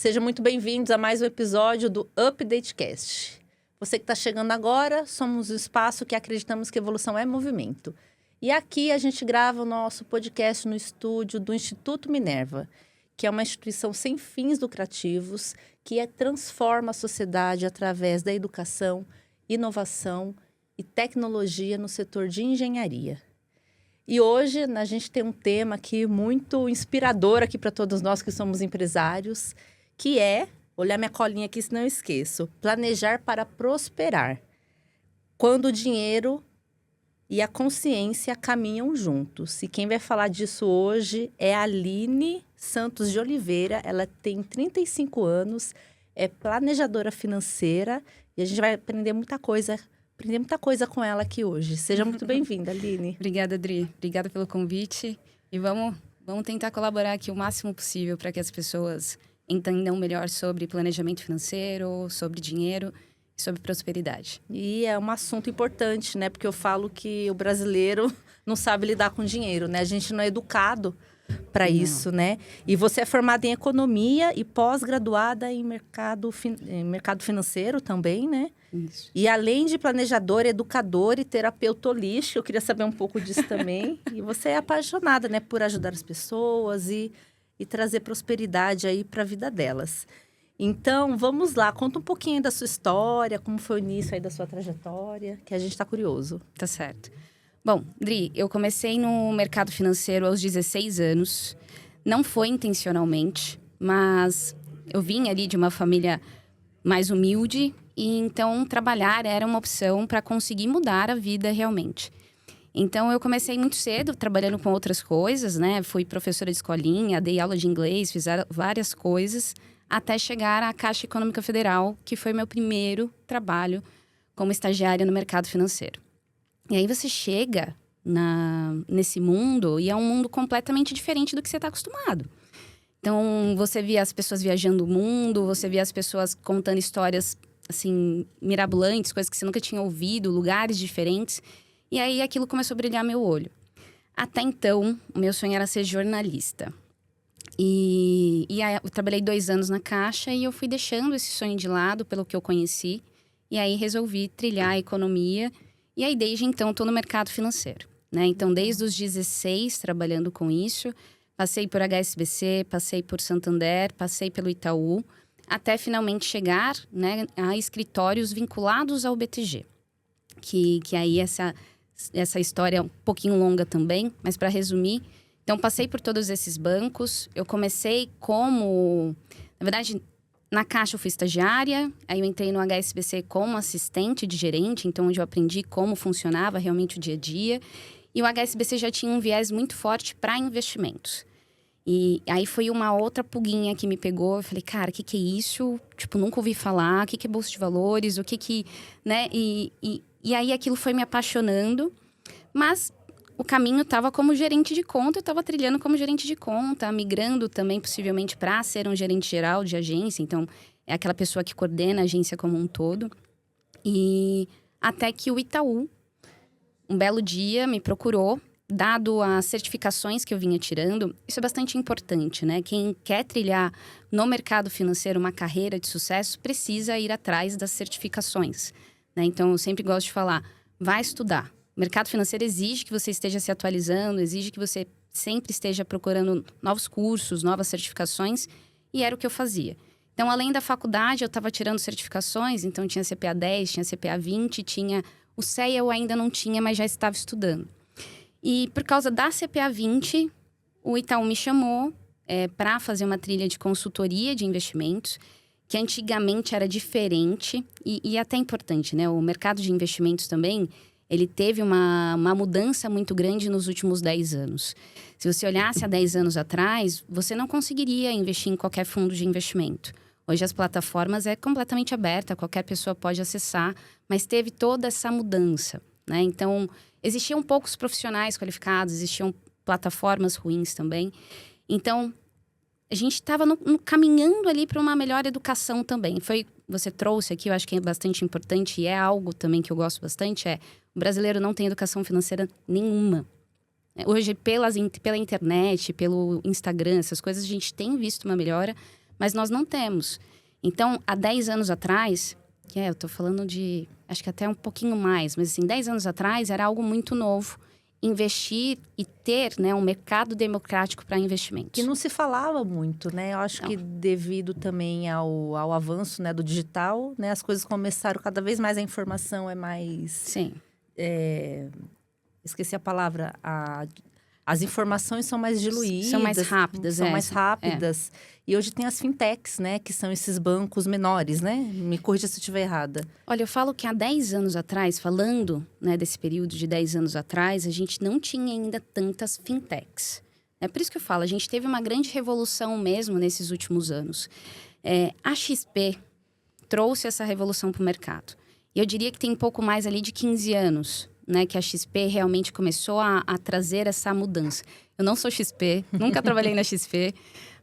Sejam muito bem-vindos a mais um episódio do UpdateCast. Você que está chegando agora, somos o espaço que acreditamos que evolução é movimento. E aqui a gente grava o nosso podcast no estúdio do Instituto Minerva, que é uma instituição sem fins lucrativos que transforma a sociedade através da educação, inovação e tecnologia no setor de engenharia. E hoje a gente tem um tema aqui muito inspirador aqui para todos nós que somos empresários, que é, olhar minha colinha aqui se não esqueço, planejar para prosperar. Quando o dinheiro e a consciência caminham juntos. E quem vai falar disso hoje é a Aline Santos de Oliveira. Ela tem 35 anos, é planejadora financeira e a gente vai aprender muita coisa com ela aqui hoje. Seja muito bem-vinda, Aline. Obrigada, Adri. Obrigada pelo convite. E vamos tentar colaborar aqui o máximo possível para que as pessoas entendam melhor sobre planejamento financeiro, sobre dinheiro e sobre prosperidade. E é um assunto importante, né? Porque eu falo que o brasileiro não sabe lidar com dinheiro, né? A gente não é educado para isso, né? E você é formada em economia e pós-graduada em mercado financeiro também, né? Isso. E além de planejadora, educadora e terapeuta holística, eu queria saber um pouco disso também. E você é apaixonada, né, por ajudar as pessoas e trazer prosperidade aí para a vida delas. Então, vamos lá, conta um pouquinho da sua história, como foi o início aí da sua trajetória, que a gente está curioso. Tá certo. Bom, Dri, eu comecei no mercado financeiro aos 16 anos. Não foi intencionalmente, mas eu vim ali de uma família mais humilde e então trabalhar era uma opção para conseguir mudar a vida realmente. Então eu comecei muito cedo trabalhando com outras coisas, né? Fui professora de escolinha, dei aula de inglês, fiz várias coisas até chegar à Caixa Econômica Federal, que foi meu primeiro trabalho como estagiária no mercado financeiro. E aí você chega nesse mundo e é um mundo completamente diferente do que você está acostumado. Então, você via as pessoas viajando o mundo, você via as pessoas contando histórias, assim, mirabolantes, coisas que você nunca tinha ouvido, lugares diferentes. E aí, aquilo começou a brilhar meu olho. Até então, o meu sonho era ser jornalista. E aí, eu trabalhei 2 anos na Caixa e eu fui deixando esse sonho de lado, pelo que eu conheci. E aí, resolvi trilhar a economia. E aí, desde então, estou no mercado financeiro, né? Então, desde os 16, trabalhando com isso. Passei por HSBC, passei por Santander, passei pelo Itaú. Até finalmente chegar, né, a escritórios vinculados ao BTG. Que aí essa história é um pouquinho longa também, mas para resumir. Então, passei por todos esses bancos. Eu comecei como... Na verdade, na Caixa eu fui estagiária. Aí eu entrei no HSBC como assistente de gerente. Então, onde eu aprendi como funcionava realmente o dia a dia. E o HSBC já tinha um viés muito forte para investimentos. E aí foi uma outra pulguinha que me pegou. Eu falei, cara, o que é isso? Tipo, nunca ouvi falar. O que é Bolsa de Valores? O que... né? E aí aquilo foi me apaixonando. Mas o caminho estava como gerente de conta. Eu estava trilhando como gerente de conta. Migrando também, possivelmente, para ser um gerente geral de agência. Então, é aquela pessoa que coordena a agência como um todo. E até que o Itaú, um belo dia, me procurou. Dado as certificações que eu vinha tirando, isso é bastante importante, né? Quem quer trilhar no mercado financeiro uma carreira de sucesso precisa ir atrás das certificações, né? Então, eu sempre gosto de falar, vai estudar. O mercado financeiro exige que você esteja se atualizando, exige que você sempre esteja procurando novos cursos, novas certificações, e era o que eu fazia. Então, além da faculdade, eu estava tirando certificações, então tinha CPA 10, tinha CPA 20, tinha... O CEA eu ainda não tinha, mas já estava estudando. E por causa da CPA 20, o Itaú me chamou para fazer uma trilha de consultoria de investimentos, que antigamente era diferente e até importante, né? O mercado de investimentos também, ele teve uma mudança muito grande nos últimos 10 anos. Se você olhasse há 10 anos atrás, você não conseguiria investir em qualquer fundo de investimento. Hoje as plataformas é completamente aberta, qualquer pessoa pode acessar, mas teve toda essa mudança, né? Então, existiam poucos profissionais qualificados, existiam plataformas ruins também. Então, a gente estava caminhando ali para uma melhor educação também. Você trouxe aqui, eu acho que é bastante importante e é algo também que eu gosto bastante, o brasileiro não tem educação financeira nenhuma. Hoje, pela internet, pelo Instagram, essas coisas, a gente tem visto uma melhora, mas nós não temos. Então, há 10 anos atrás, eu tô falando de, acho que até um pouquinho mais, mas assim, 10 anos atrás era algo muito novo, investir e ter, né, um mercado democrático para investimentos. Que não se falava muito, né? Eu acho que devido também ao avanço, né, do digital, né, as coisas começaram cada vez mais, a informação é mais... Sim. Esqueci a palavra. As informações são mais diluídas. São mais rápidas. São mais rápidas. E hoje tem as fintechs, né? Que são esses bancos menores, né? Me corrija se eu estiver errada. Olha, eu falo que há 10 anos atrás, falando, né, desse período de 10 anos atrás, a gente não tinha ainda tantas fintechs. É por isso que eu falo, a gente teve uma grande revolução mesmo nesses últimos anos. A XP trouxe essa revolução para o mercado. E eu diria que tem um pouco mais ali de 15 anos, né, que a XP realmente começou a trazer essa mudança. Eu não sou XP, nunca trabalhei na XP,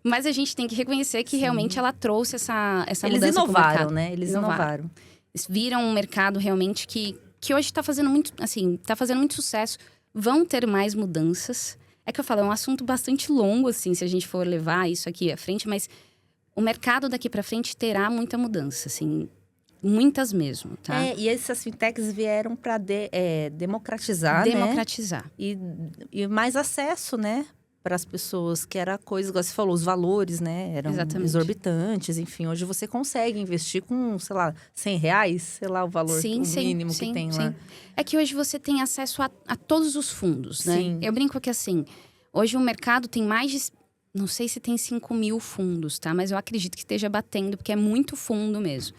mas a gente tem que reconhecer que realmente ela trouxe essa mudança para o mercado. Eles inovaram, né? Eles inovaram. Eles viram um mercado realmente que hoje está fazendo muito, assim, tá fazendo muito sucesso. Vão ter mais mudanças. É que eu falo, é um assunto bastante longo, assim, se a gente for levar isso aqui à frente, mas o mercado daqui para frente terá muita mudança, assim. Muitas mesmo, tá? E essas fintechs vieram para democratizar, Democratizar. Né? E mais acesso, né? Para as pessoas, que era coisa, igual você falou, os valores, né? Eram exorbitantes, enfim. Hoje você consegue investir com, sei lá, R$100, sei lá, o valor mínimo que tem lá. É que hoje você tem acesso a todos os fundos, né? Sim. Eu brinco que, assim, hoje o mercado tem mais de... Não sei se tem 5.000 fundos, tá? Mas eu acredito que esteja batendo, porque é muito fundo mesmo.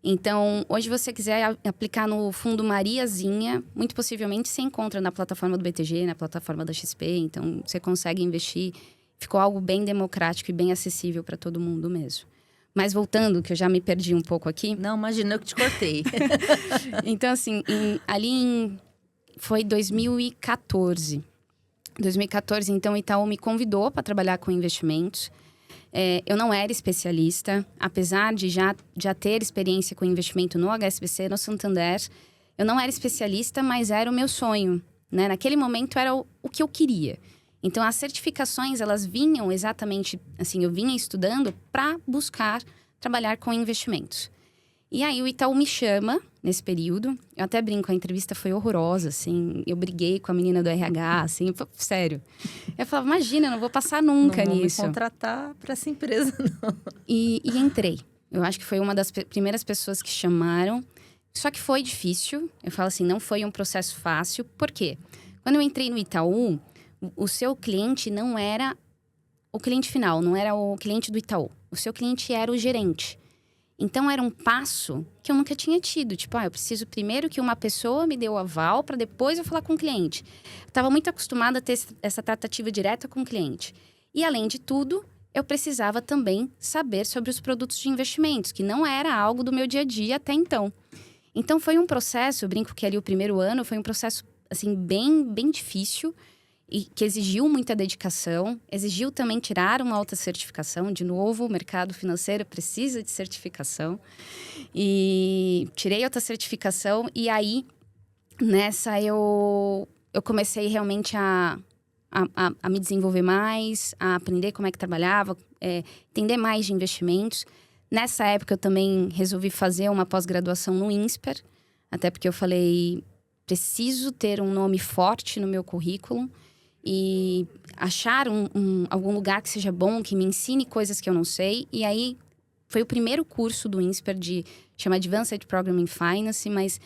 Então, hoje você quiser aplicar no fundo Mariazinha, muito possivelmente você encontra na plataforma do BTG, na plataforma da XP. Então, você consegue investir. Ficou algo bem democrático e bem acessível para todo mundo mesmo. Mas voltando, que eu já me perdi um pouco aqui. Não, imagina, eu que te cortei. Então, assim, foi 2014. 2014, então, o Itaú me convidou para trabalhar com investimentos. Eu não era especialista, apesar de já ter experiência com investimento no HSBC, no Santander. Eu não era especialista, mas era o meu sonho, né? Naquele momento era o que eu queria. Então, as certificações, elas vinham exatamente, assim, eu vinha estudando para buscar trabalhar com investimentos. E aí, o Itaú me chama nesse período. Eu até brinco, a entrevista foi horrorosa, assim. Eu briguei com a menina do RH, assim, sério. Eu falava, imagina, eu não vou passar nunca nisso. Não vou me contratar para essa empresa, não. E entrei. Eu acho que foi uma das primeiras pessoas que chamaram. Só que foi difícil. Eu falo assim, não foi um processo fácil. Por quê? Quando eu entrei no Itaú, o seu cliente não era o cliente final, não era o cliente do Itaú. O seu cliente era o gerente. Então, era um passo que eu nunca tinha tido. Tipo, eu preciso primeiro que uma pessoa me dê o aval para depois eu falar com o cliente. Eu estava muito acostumada a ter essa tratativa direta com o cliente. E, além de tudo, eu precisava também saber sobre os produtos de investimentos, que não era algo do meu dia a dia até então. Então, foi um processo, eu brinco que ali o primeiro ano foi um processo, assim, bem, bem difícil, e que exigiu muita dedicação, exigiu também tirar uma alta certificação. De novo, o mercado financeiro precisa de certificação. E tirei outra certificação e aí, nessa, eu comecei realmente a me desenvolver mais, a aprender como é que trabalhava, entender mais de investimentos. Nessa época, eu também resolvi fazer uma pós-graduação no INSPER, até porque eu falei, preciso ter um nome forte no meu currículo e achar algum lugar que seja bom, que me ensine coisas que eu não sei. E aí, foi o primeiro curso do INSPER, chama Advanced Program in Finance, mas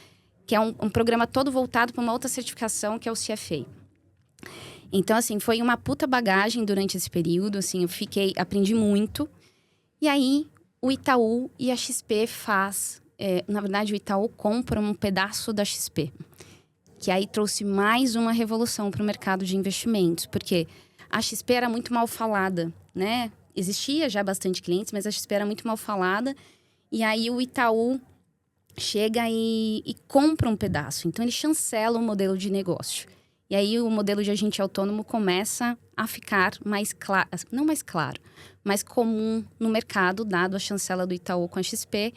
que é um programa todo voltado para uma outra certificação, que é o CFA. Então, assim, foi uma puta bagagem durante esse período, assim, aprendi muito. E aí, o Itaú e a XP na verdade, o Itaú compra um pedaço da XP. Que aí trouxe mais uma revolução para o mercado de investimentos. Porque a XP era muito mal falada, né? Existia já bastante clientes, mas a XP era muito mal falada. E aí o Itaú chega e compra um pedaço. Então, ele chancela o modelo de negócio. E aí o modelo de agente autônomo começa a ficar mais claro, não mais claro, mais comum no mercado, dado a chancela do Itaú com a XP.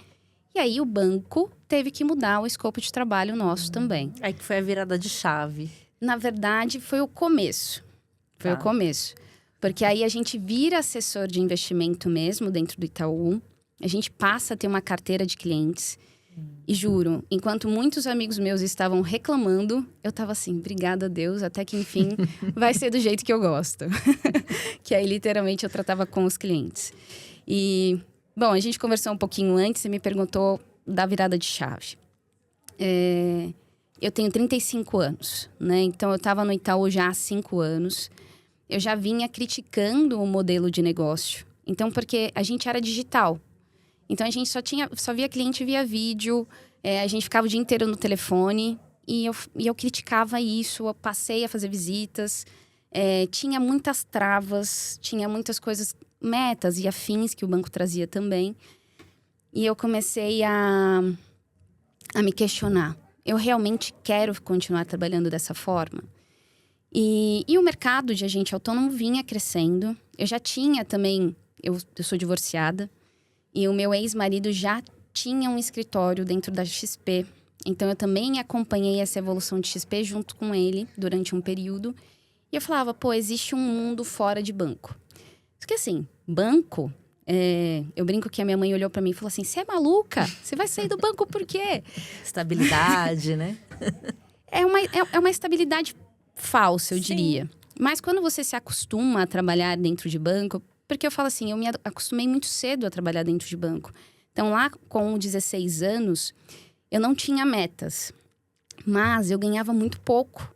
E aí o banco teve que mudar o escopo de trabalho nosso também. Aí que foi a virada de chave. Na verdade, foi o começo. Foi o começo. Porque aí a gente vira assessor de investimento mesmo dentro do Itaú. A gente passa a ter uma carteira de clientes. E juro, enquanto muitos amigos meus estavam reclamando, eu tava assim, obrigada a Deus, até que enfim vai ser do jeito que eu gosto. Que aí literalmente eu tratava com os clientes. E, bom, a gente conversou um pouquinho antes, você me perguntou da virada de chave. Eu tenho 35 anos, né? Então eu tava no Itaú já há 5 anos. Eu já vinha criticando o modelo de negócio. Então, porque a gente era digital. Então, a gente só via cliente via vídeo, a gente ficava o dia inteiro no telefone e eu criticava isso, eu passei a fazer visitas, tinha muitas travas, tinha muitas coisas, metas e afins que o banco trazia também. E eu comecei a me questionar, eu realmente quero continuar trabalhando dessa forma? E o mercado de agente autônomo vinha crescendo, eu já tinha também, eu sou divorciada, e o meu ex-marido já tinha um escritório dentro da XP. Então, eu também acompanhei essa evolução de XP junto com ele durante um período. E eu falava, pô, existe um mundo fora de banco. Só que assim, banco... eu brinco que a minha mãe olhou pra mim e falou assim, você é maluca? Você vai sair do banco por quê? Estabilidade, né? É uma estabilidade falsa, eu Sim. diria. Mas quando você se acostuma a trabalhar dentro de banco... Porque eu falo assim, eu me acostumei muito cedo a trabalhar dentro de banco. Então, lá com 16 anos, eu não tinha metas. Mas eu ganhava muito pouco.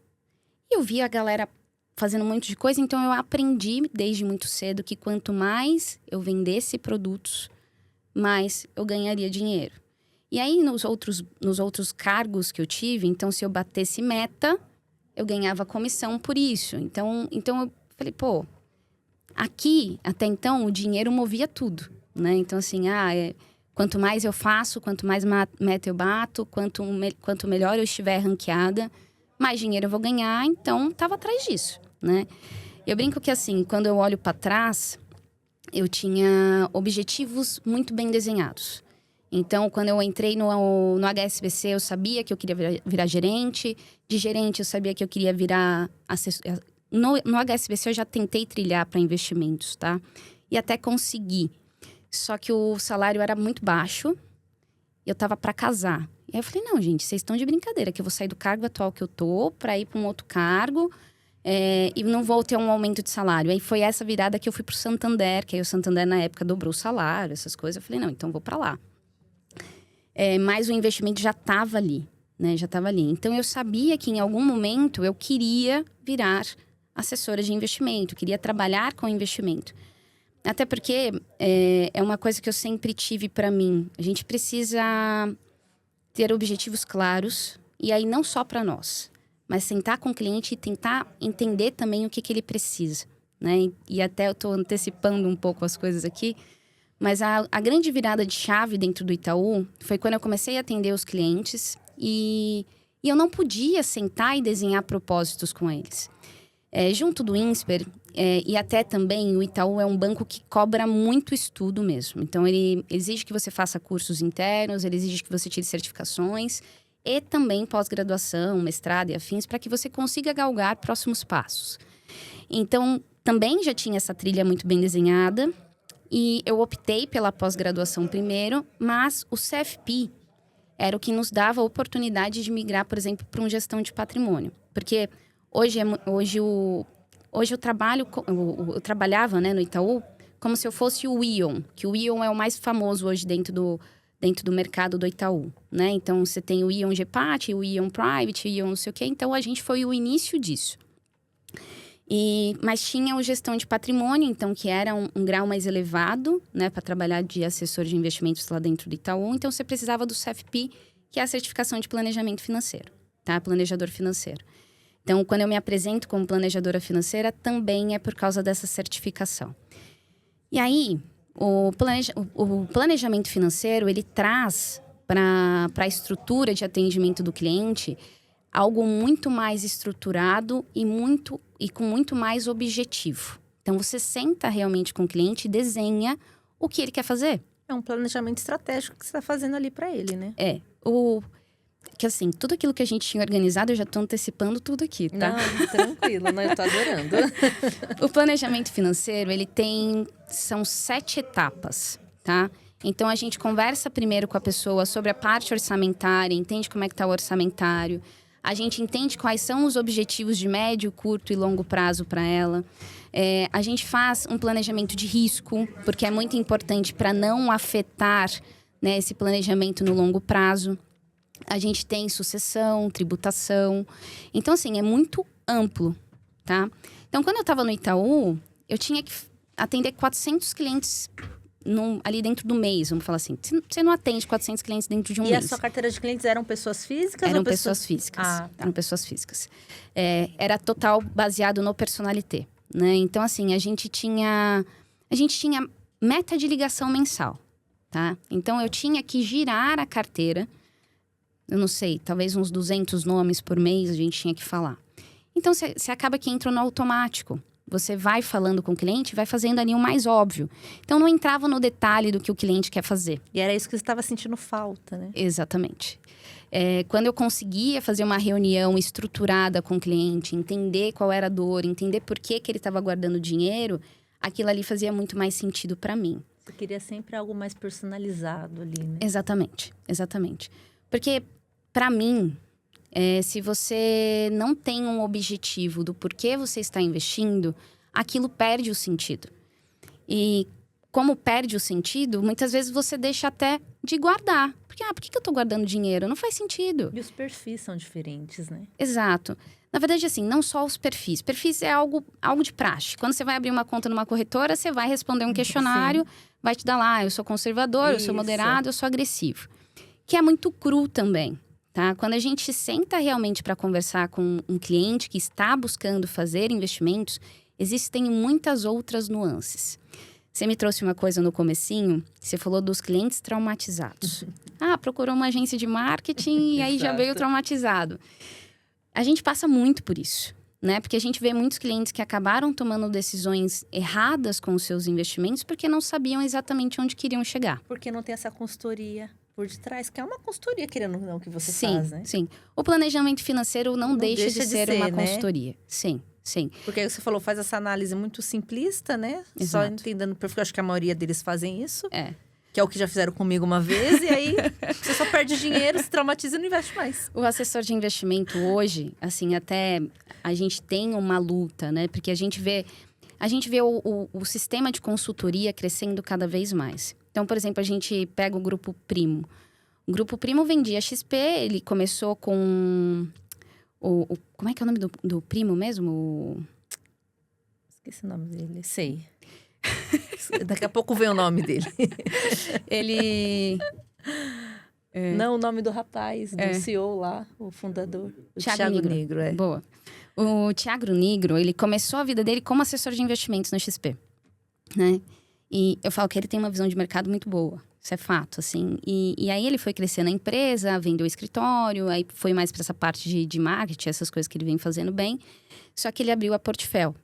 E eu via a galera fazendo um monte de coisa. Então, eu aprendi desde muito cedo que quanto mais eu vendesse produtos, mais eu ganharia dinheiro. E aí, nos outros cargos que eu tive, então, se eu batesse meta, eu ganhava comissão por isso. Então eu falei, pô... Aqui, até então, o dinheiro movia tudo, né? Então, assim, quanto mais eu faço, quanto mais meta eu bato, quanto melhor eu estiver ranqueada, mais dinheiro eu vou ganhar. Então, estava atrás disso, né? Eu brinco que, assim, quando eu olho para trás, eu tinha objetivos muito bem desenhados. Então, quando eu entrei no HSBC, eu sabia que eu queria virar gerente. De gerente, eu sabia que eu queria virar assessor. No HSBC eu já tentei trilhar para investimentos, tá? E até consegui. Só que o salário era muito baixo. E eu tava para casar. E aí eu falei, não, gente, vocês estão de brincadeira. Que eu vou sair do cargo atual que eu tô para ir para um outro cargo. E não vou ter um aumento de salário. Aí foi essa virada que eu fui pro Santander. Que aí o Santander, na época, dobrou o salário, essas coisas. Eu falei, não, então vou para lá. Mas o investimento já tava ali, né? Já tava ali. Então, eu sabia que em algum momento eu queria virar assessora de investimento, queria trabalhar com investimento. Até porque é uma coisa que eu sempre tive para mim. A gente precisa ter objetivos claros, e aí não só para nós, mas sentar com o cliente e tentar entender também o que ele precisa, né? E até eu estou antecipando um pouco as coisas aqui, mas a grande virada de chave dentro do Itaú foi quando eu comecei a atender os clientes e eu não podia sentar e desenhar propósitos com eles. Junto do Insper, e até também o Itaú é um banco que cobra muito estudo mesmo. Então, ele exige que você faça cursos internos, ele exige que você tire certificações e também pós-graduação, mestrado e afins, para que você consiga galgar próximos passos. Então, também já tinha essa trilha muito bem desenhada e eu optei pela pós-graduação primeiro, mas o CFP era o que nos dava a oportunidade de migrar, por exemplo, para uma gestão de patrimônio. Porque... Hoje eu trabalhava, né, no Itaú como se eu fosse o Ion, que o Ion é o mais famoso hoje dentro do mercado do Itaú, né? Então, você tem o Ion GPAT, o Ion Private, o Ion não sei o quê. Então, a gente foi o início disso. Mas tinha o gestão de patrimônio, então, que era um grau mais elevado, né, para trabalhar de assessor de investimentos lá dentro do Itaú. Então, você precisava do CFP, que é a certificação de planejamento financeiro, tá? Planejador financeiro. Então, quando eu me apresento como planejadora financeira, também é por causa dessa certificação. E aí, o planejamento financeiro, ele traz para a estrutura de atendimento do cliente algo muito mais estruturado e com muito mais objetivo. Então, você senta realmente com o cliente e desenha o que ele quer fazer. É um planejamento estratégico que você está fazendo ali para ele, né? Que assim, tudo aquilo que a gente tinha organizado, eu já tô antecipando tudo aqui, tá? Não, tranquilo, não, eu tô adorando. O planejamento financeiro, são 7 etapas, tá? Então, a gente conversa primeiro com a pessoa sobre a parte orçamentária, entende como é que tá o orçamentário. A gente entende quais são os objetivos de médio, curto e longo prazo para ela. A gente faz um planejamento de risco, porque é muito importante para não afetar, né, esse planejamento no longo prazo. A gente tem sucessão, tributação. Então, assim, é muito amplo, tá? Então, quando eu estava no Itaú, eu tinha que atender 400 clientes ali dentro do mês, vamos falar assim. Você não atende 400 clientes dentro de um mês. E a sua carteira de clientes eram pessoas físicas? Eram ou pessoas físicas. Ah, tá. Eram pessoas físicas. Era total baseado no personalité, né? Então, assim, a gente tinha meta de ligação mensal, tá? Então, eu tinha que girar a carteira. Eu não sei, talvez uns 200 nomes por mês a gente tinha que falar. Então, você acaba que entra no automático. Você vai falando com o cliente, vai fazendo ali o mais óbvio. Então, não entrava no detalhe do que o cliente quer fazer. E era isso que você estava sentindo falta, né? Exatamente. Quando eu conseguia fazer uma reunião estruturada com o cliente, entender qual era a dor, entender por que ele estava guardando dinheiro, aquilo ali fazia muito mais sentido para mim. Você queria sempre algo mais personalizado ali, né? Exatamente, exatamente. Porque, para mim, se você não tem um objetivo do porquê você está investindo, aquilo perde o sentido. E como perde o sentido, muitas vezes você deixa até de guardar. Porque, por que eu estou guardando dinheiro? Não faz sentido. E os perfis são diferentes, né? Exato. Na verdade, assim, não só os perfis. Perfis é algo de praxe. Quando você vai abrir uma conta numa corretora, você vai responder um questionário, Sim. vai te dar lá, eu sou conservador, eu sou moderado, eu sou agressivo. Que é muito cru também, tá? Quando a gente senta realmente para conversar com um cliente que está buscando fazer investimentos, existem muitas outras nuances. Você me trouxe uma coisa no comecinho, você falou dos clientes traumatizados. Procurou uma agência de marketing e aí já veio traumatizado. A gente passa muito por isso, né? Porque a gente vê muitos clientes que acabaram tomando decisões erradas com os seus investimentos porque não sabiam exatamente onde queriam chegar. Porque não tem essa consultoria por detrás, que é uma consultoria, querendo ou não, que você faz, né? Sim. O planejamento financeiro não deixa de ser uma né? consultoria. Sim. Porque aí você falou, faz essa análise muito simplista, né? Exato. Só entendendo o perfil. Acho que a maioria deles fazem isso. Que é o que já fizeram comigo uma vez. E aí, você só perde dinheiro, se traumatiza e não investe mais. O assessor de investimento hoje, assim, até a gente tem uma luta, né? Porque a gente vê o sistema de consultoria crescendo cada vez mais. Então, por exemplo, a gente pega o Grupo Primo. O Grupo Primo vendia XP, ele começou com... como é que é o nome do primo mesmo? Esqueci o nome dele. Sei. Daqui a pouco vem o nome dele. Ele... Não, o nome do rapaz, do CEO lá, o fundador. O Thiago Negro. Boa. O Thiago Negro, ele começou a vida dele como assessor de investimentos na XP, né? E eu falo que ele tem uma visão de mercado muito boa. Isso é fato, assim. E aí ele foi crescendo a empresa, vendeu o escritório, aí foi mais para essa parte de marketing, essas coisas que ele vem fazendo bem. Só que ele abriu a Portfel,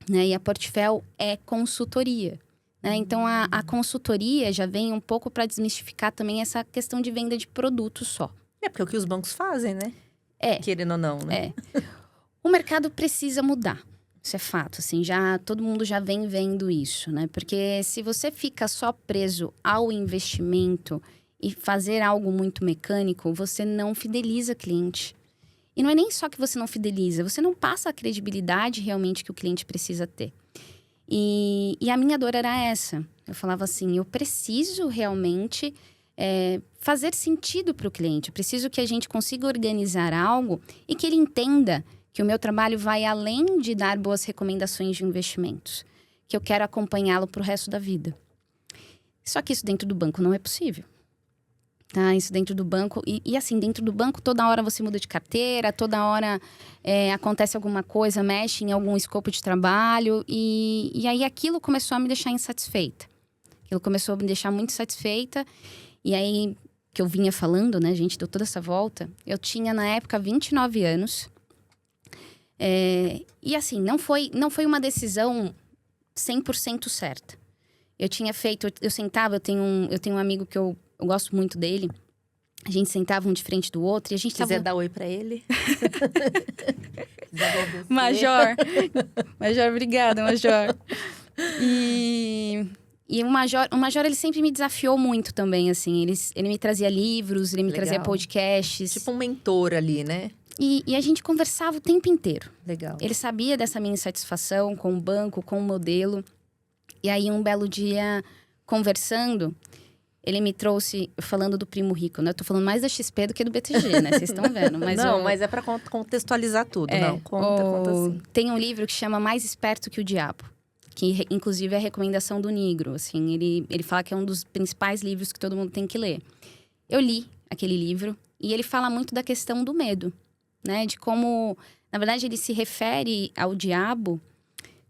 né? E a Portfel é consultoria, né? Então, a consultoria já vem um pouco para desmistificar também essa questão de venda de produtos só. Porque é o que os bancos fazem, né? Querendo ou não, né? O mercado precisa mudar. Isso é fato, assim, todo mundo já vem vendo isso, né? Porque se você fica só preso ao investimento e fazer algo muito mecânico, você não fideliza cliente. E não é nem só que você não fideliza, você não passa a credibilidade realmente que o cliente precisa ter. E a minha dor era essa. Eu falava assim, eu preciso realmente fazer sentido para o cliente. Eu preciso que a gente consiga organizar algo e que ele entenda que o meu trabalho vai além de dar boas recomendações de investimentos, que eu quero acompanhá-lo para o resto da vida. Só que isso dentro do banco não é possível. Tá? Isso dentro do banco... E assim, dentro do banco, toda hora você muda de carteira, toda hora acontece alguma coisa, mexe em algum escopo de trabalho. E aí aquilo começou a me deixar insatisfeita. Aquilo começou a me deixar muito satisfeita. E aí, que eu vinha falando, né, gente, deu toda essa volta. Eu tinha, na época, 29 anos... e assim, não foi uma decisão 100% certa. Eu tinha feito, eu sentava, eu tenho um amigo que eu gosto muito dele. A gente sentava um de frente do outro e a gente Quiser dar oi pra ele? Major, obrigada, Major. E o Major, ele sempre me desafiou muito também, assim. Ele me trazia livros, ele me trazia podcasts. Tipo um mentor ali, né? E a gente conversava o tempo inteiro. Legal. Ele sabia dessa minha insatisfação com o banco, com o modelo. E aí, um belo dia, conversando, ele me trouxe, falando do Primo Rico, né? Eu tô falando mais da XP do que do BTG, né? Vocês estão vendo. Mas mas é pra contextualizar tudo. Não, conta assim. Tem um livro que chama Mais Esperto que o Diabo. Que, inclusive, é a recomendação do Nigro. Assim, ele fala que é um dos principais livros que todo mundo tem que ler. Eu li aquele livro e ele fala muito da questão do medo, né? De como, na verdade, ele se refere ao diabo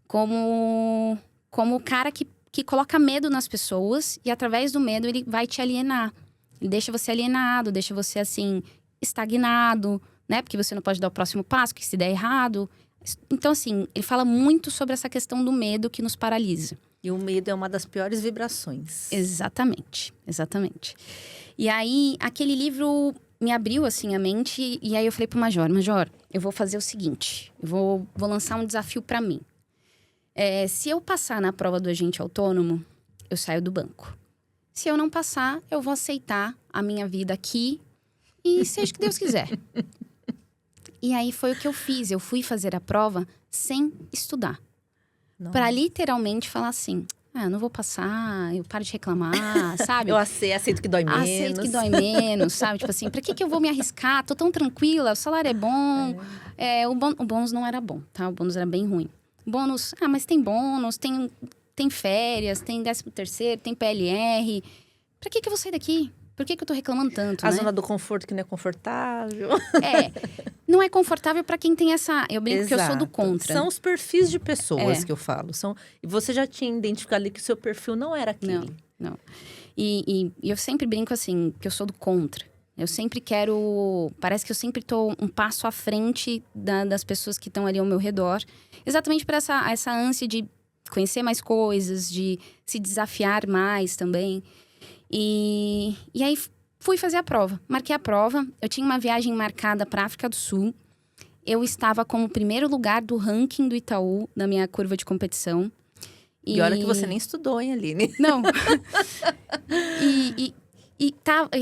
como o cara que coloca medo nas pessoas e, através do medo, ele vai te alienar. Ele deixa você alienado, deixa você, assim, estagnado, né? Porque você não pode dar o próximo passo, que se der errado... Então, assim, ele fala muito sobre essa questão do medo que nos paralisa. E o medo é uma das piores vibrações. Exatamente. E aí, aquele livro me abriu, assim, a mente. E aí, eu falei pro Major, eu vou fazer o seguinte. Eu vou lançar um desafio para mim. Se eu passar na prova do agente autônomo, eu saio do banco. Se eu não passar, eu vou aceitar a minha vida aqui. E seja o que Deus quiser. E aí foi o que eu fiz. Eu fui fazer a prova sem estudar. Para literalmente falar assim... eu não vou passar, eu paro de reclamar, sabe? Eu aceito que dói menos. Aceito que dói menos, sabe? Tipo assim, pra que eu vou me arriscar? Tô tão tranquila, o salário é bom. O bônus não era bom, tá? O bônus era bem ruim. Bônus, mas tem bônus, tem férias, tem 13º, tem PLR. Pra que eu vou sair daqui? Por que eu tô reclamando tanto, A né? zona do conforto que não é confortável. Não é confortável pra quem tem essa... Eu brinco que eu sou do contra. São os perfis de pessoas que eu falo. E você já tinha identificado ali que o seu perfil não era aquele. Não. E eu sempre brinco assim, que eu sou do contra. Eu sempre quero... Parece que eu sempre tô um passo à frente das pessoas que estão ali ao meu redor. Exatamente por essa ânsia de conhecer mais coisas, de se desafiar mais também. E aí, fui fazer a prova. Marquei a prova. Eu tinha uma viagem marcada para África do Sul. Eu estava como primeiro lugar do ranking do Itaú, na minha curva de competição. E olha que você nem estudou, hein, Aline? Não. E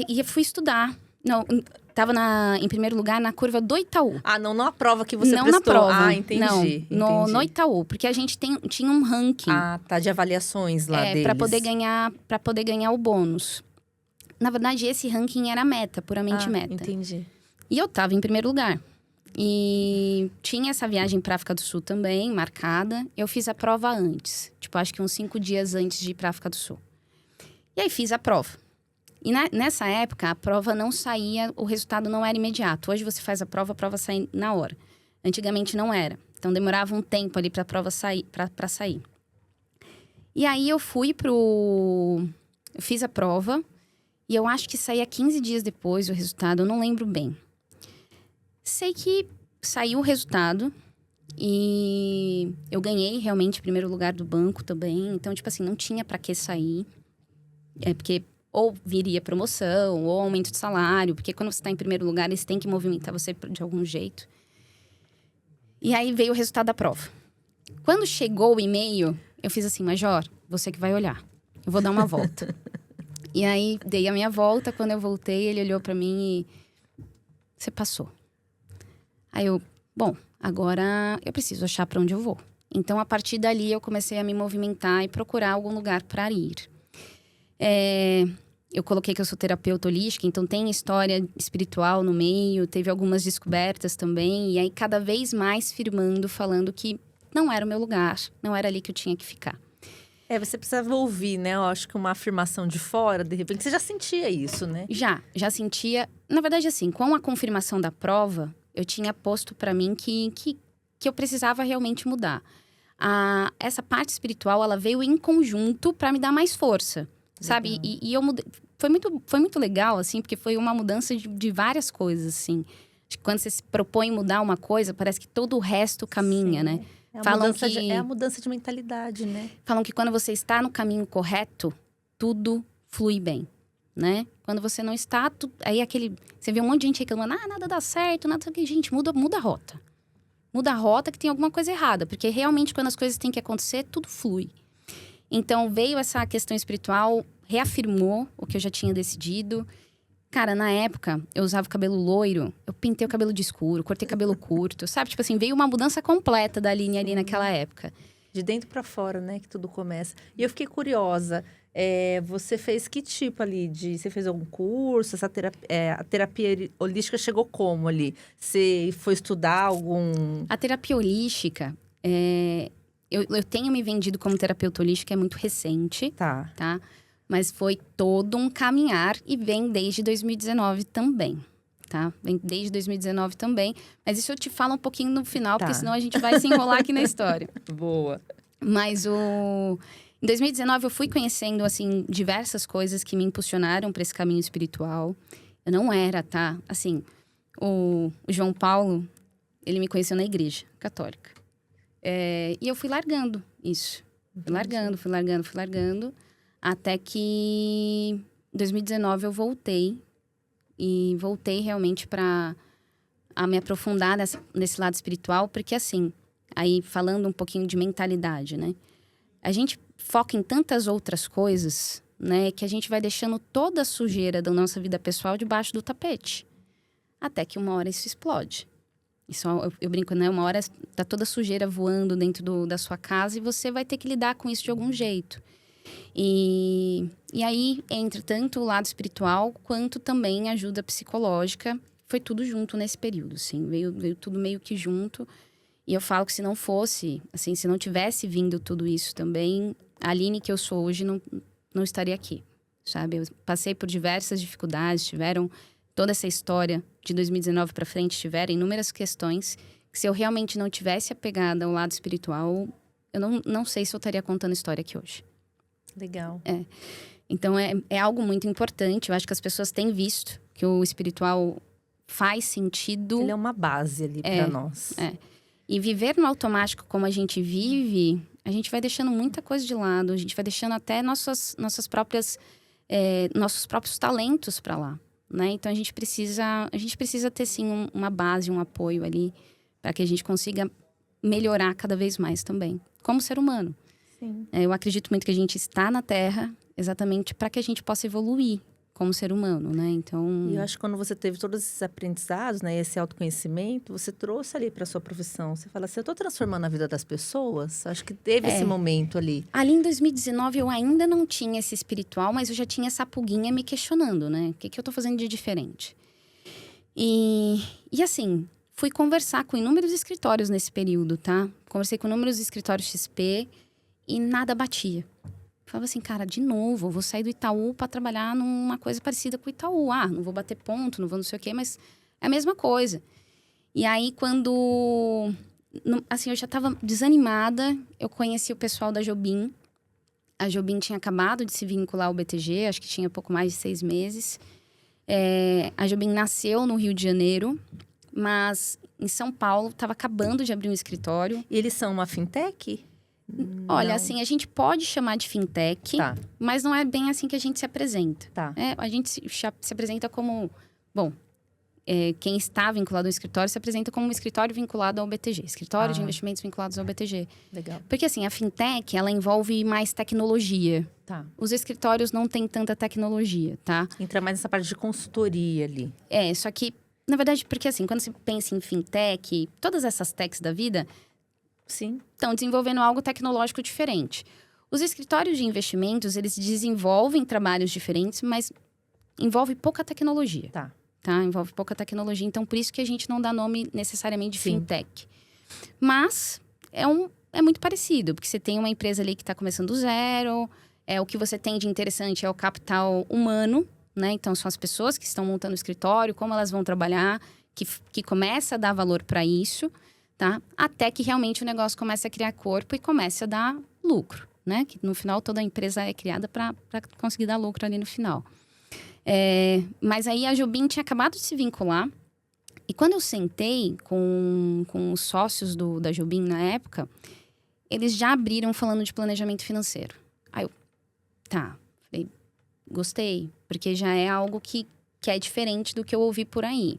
eu fui estudar. Não, estava em primeiro lugar na curva do Itaú. Não na prova que você prestou. Não na prova. Entendi. Não, no Itaú. Porque a gente tinha um ranking. Tá, de avaliações lá deles. Para poder ganhar o bônus. Na verdade, esse ranking era meta, puramente meta. Entendi. E eu estava em primeiro lugar. E tinha essa viagem para África do Sul também, marcada. Eu fiz a prova antes. Acho que uns 5 dias antes de ir para África do Sul. E aí, fiz a prova. E nessa época, a prova não saía, o resultado não era imediato. Hoje você faz a prova sai na hora. Antigamente não era. Então demorava um tempo ali para a prova sair, para sair. E aí eu eu fiz a prova e eu acho que saía 15 dias depois o resultado, eu não lembro bem. Sei que saiu o resultado e eu ganhei realmente primeiro lugar do banco também. Então, não tinha para que sair. Porque ou viria promoção, ou aumento de salário. Porque quando você está em primeiro lugar, eles têm que movimentar você de algum jeito. E aí veio o resultado da prova. Quando chegou o e-mail, eu fiz assim, Major, você que vai olhar. Eu vou dar uma volta. E aí, dei a minha volta. Quando eu voltei, ele olhou pra mim e... Você passou. Aí eu... Bom, agora eu preciso achar pra onde eu vou. Então, a partir dali, eu comecei a me movimentar e procurar algum lugar para ir. Eu coloquei que eu sou terapeuta holística, então tem história espiritual no meio, teve algumas descobertas também. E aí, cada vez mais firmando, falando que não era o meu lugar, não era ali que eu tinha que ficar. Você precisava ouvir, né? Eu acho que uma afirmação de fora, de repente, você já sentia isso, né? Já sentia. Na verdade, assim, com a confirmação da prova, eu tinha posto pra mim que eu precisava realmente mudar. Essa parte espiritual, ela veio em conjunto pra me dar mais força, sabe? E eu mudei. Foi muito legal, assim, porque foi uma mudança de várias coisas, assim. Acho que quando você se propõe mudar uma coisa, parece que todo o resto caminha, Sim. né? É a mudança de mentalidade, né? Falam que quando você está no caminho correto, tudo flui bem, né? Quando você não está... Aí você vê um monte de gente reclamando, nada dá certo, nada... Gente, muda a rota. Muda a rota que tem alguma coisa errada. Porque realmente, quando as coisas têm que acontecer, tudo flui. Então, veio essa questão espiritual, reafirmou o que eu já tinha decidido. Cara, na época, eu usava o cabelo loiro, eu pintei o cabelo de escuro, cortei cabelo curto, sabe? Tipo assim, veio uma mudança completa da linha ali naquela época. De dentro para fora, né? Que tudo começa. E eu fiquei curiosa. Você fez que tipo ali Você fez algum curso? A terapia holística chegou como ali? Você foi estudar algum... A terapia holística, eu tenho me vendido como terapeuta holística, é muito recente. Tá. Mas foi todo um caminhar e vem desde 2019 também, tá? Vem desde 2019 também. Mas isso eu te falo um pouquinho no final, porque senão a gente vai se enrolar aqui na história. Boa. Mas em 2019 eu fui conhecendo, assim, diversas coisas que me impulsionaram para esse caminho espiritual. Eu não era, tá? Assim, o João Paulo, ele me conheceu na igreja católica. E eu fui largando isso. Fui largando. Até que em 2019 eu voltei. E voltei realmente para me aprofundar nesse lado espiritual. Porque assim, aí falando um pouquinho de mentalidade, né? A gente foca em tantas outras coisas, né? Que a gente vai deixando toda a sujeira da nossa vida pessoal debaixo do tapete. Até que uma hora isso explode. Isso, eu brinco, né? Uma hora tá toda a sujeira voando dentro da sua casa e você vai ter que lidar com isso de algum jeito. E aí entra tanto o lado espiritual quanto também ajuda psicológica. Foi tudo junto nesse período, assim. Veio tudo meio que junto. E eu falo que se não fosse, assim, se não tivesse vindo tudo isso também, a Aline que eu sou hoje não estaria aqui, sabe? Eu passei por diversas dificuldades, tiveram toda essa história de 2019 para frente, tiveram inúmeras questões que se eu realmente não tivesse apegada ao lado espiritual, eu não sei se eu estaria contando história aqui hoje. Legal. Então, é algo muito importante. Eu acho que as pessoas têm visto que o espiritual faz sentido. Ele é uma base ali para nós. E viver no automático como a gente vive, a gente vai deixando muita coisa de lado. A gente vai deixando até nossos próprios talentos para lá, né? Então, a gente precisa ter, sim, uma base, um apoio ali, para que a gente consiga melhorar cada vez mais também, como ser humano. Sim. Eu acredito muito que a gente está na Terra exatamente para que a gente possa evoluir como ser humano, né? Então... E eu acho que quando você teve todos esses aprendizados, né? Esse autoconhecimento, você trouxe ali para sua profissão. Você fala assim, eu estou transformando a vida das pessoas? Acho que teve esse momento ali. Ali em 2019, eu ainda não tinha esse espiritual, mas eu já tinha essa pulguinha me questionando, né? O que eu estou fazendo de diferente? E assim, fui conversar com inúmeros escritórios nesse período, tá? Conversei com inúmeros escritórios XP e nada batia. Falava assim, cara, de novo, eu vou sair do Itaú para trabalhar numa coisa parecida com o Itaú. Não vou bater ponto, não vou não sei o quê, mas é a mesma coisa. E aí, quando... Assim, eu já estava desanimada, eu conheci o pessoal da Jobim. A Jobim tinha acabado de se vincular ao BTG, acho que tinha pouco mais de 6 meses. A Jobim nasceu no Rio de Janeiro, mas em São Paulo estava acabando de abrir um escritório. E eles são uma fintech? Olha, Não. assim, a gente pode chamar de fintech, Tá. mas não é bem assim que a gente se apresenta. Tá. A gente se apresenta como... Bom, quem está vinculado ao escritório se apresenta como um escritório vinculado ao BTG. Escritório de investimentos vinculados ao BTG. Legal. Porque, assim, a fintech, ela envolve mais tecnologia. Tá. Os escritórios não têm tanta tecnologia, tá? Entra mais nessa parte de consultoria ali. Só que, na verdade, porque, assim, quando se pensa em fintech, todas essas techs da vida... Sim. Estão desenvolvendo algo tecnológico diferente. Os escritórios de investimentos, eles desenvolvem trabalhos diferentes, mas envolve pouca tecnologia. Tá. Envolve pouca tecnologia. Então, por isso que a gente não dá nome necessariamente de Sim. fintech. Mas é muito parecido, porque você tem uma empresa ali que está começando do zero. O que você tem de interessante é o capital humano, né? Então, são as pessoas que estão montando o escritório, como elas vão trabalhar, que começa a dar valor para isso. Tá? Até que realmente o negócio comece a criar corpo e comece a dar lucro, né? Que no final toda a empresa é criada para conseguir dar lucro ali no final. Mas aí a Jobim tinha acabado de se vincular. E quando eu sentei com os sócios da Jobim na época, eles já abriram falando de planejamento financeiro. Aí eu, falei, gostei, porque já é algo que é diferente do que eu ouvi por aí.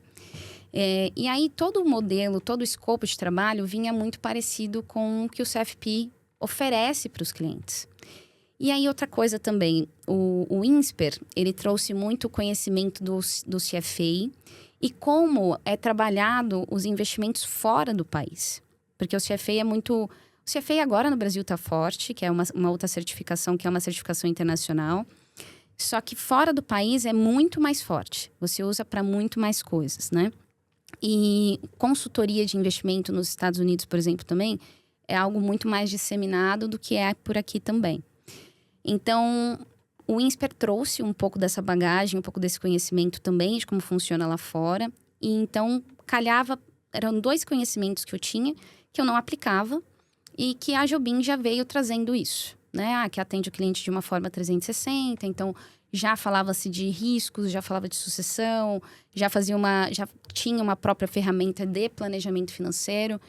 E aí, todo o modelo, todo o escopo de trabalho vinha muito parecido com o que o CFP oferece para os clientes. E aí, outra coisa também, o INSPER, ele trouxe muito conhecimento do CFA e como é trabalhado os investimentos fora do país. Porque o CFA é muito... O CFA agora no Brasil está forte, que é uma outra certificação, que é uma certificação internacional. Só que fora do país é muito mais forte. Você usa para muito mais coisas, né? E consultoria de investimento nos Estados Unidos, por exemplo, também é algo muito mais disseminado do que é por aqui também. Então, o INSPER trouxe um pouco dessa bagagem, um pouco desse conhecimento também de como funciona lá fora. E então, eram 2 conhecimentos que eu tinha, que eu não aplicava, e que a Jobim já veio trazendo isso, né? Que atende o cliente de uma forma 360, então já falava-se de riscos, já falava de sucessão, já tinha uma própria ferramenta de planejamento financeiro.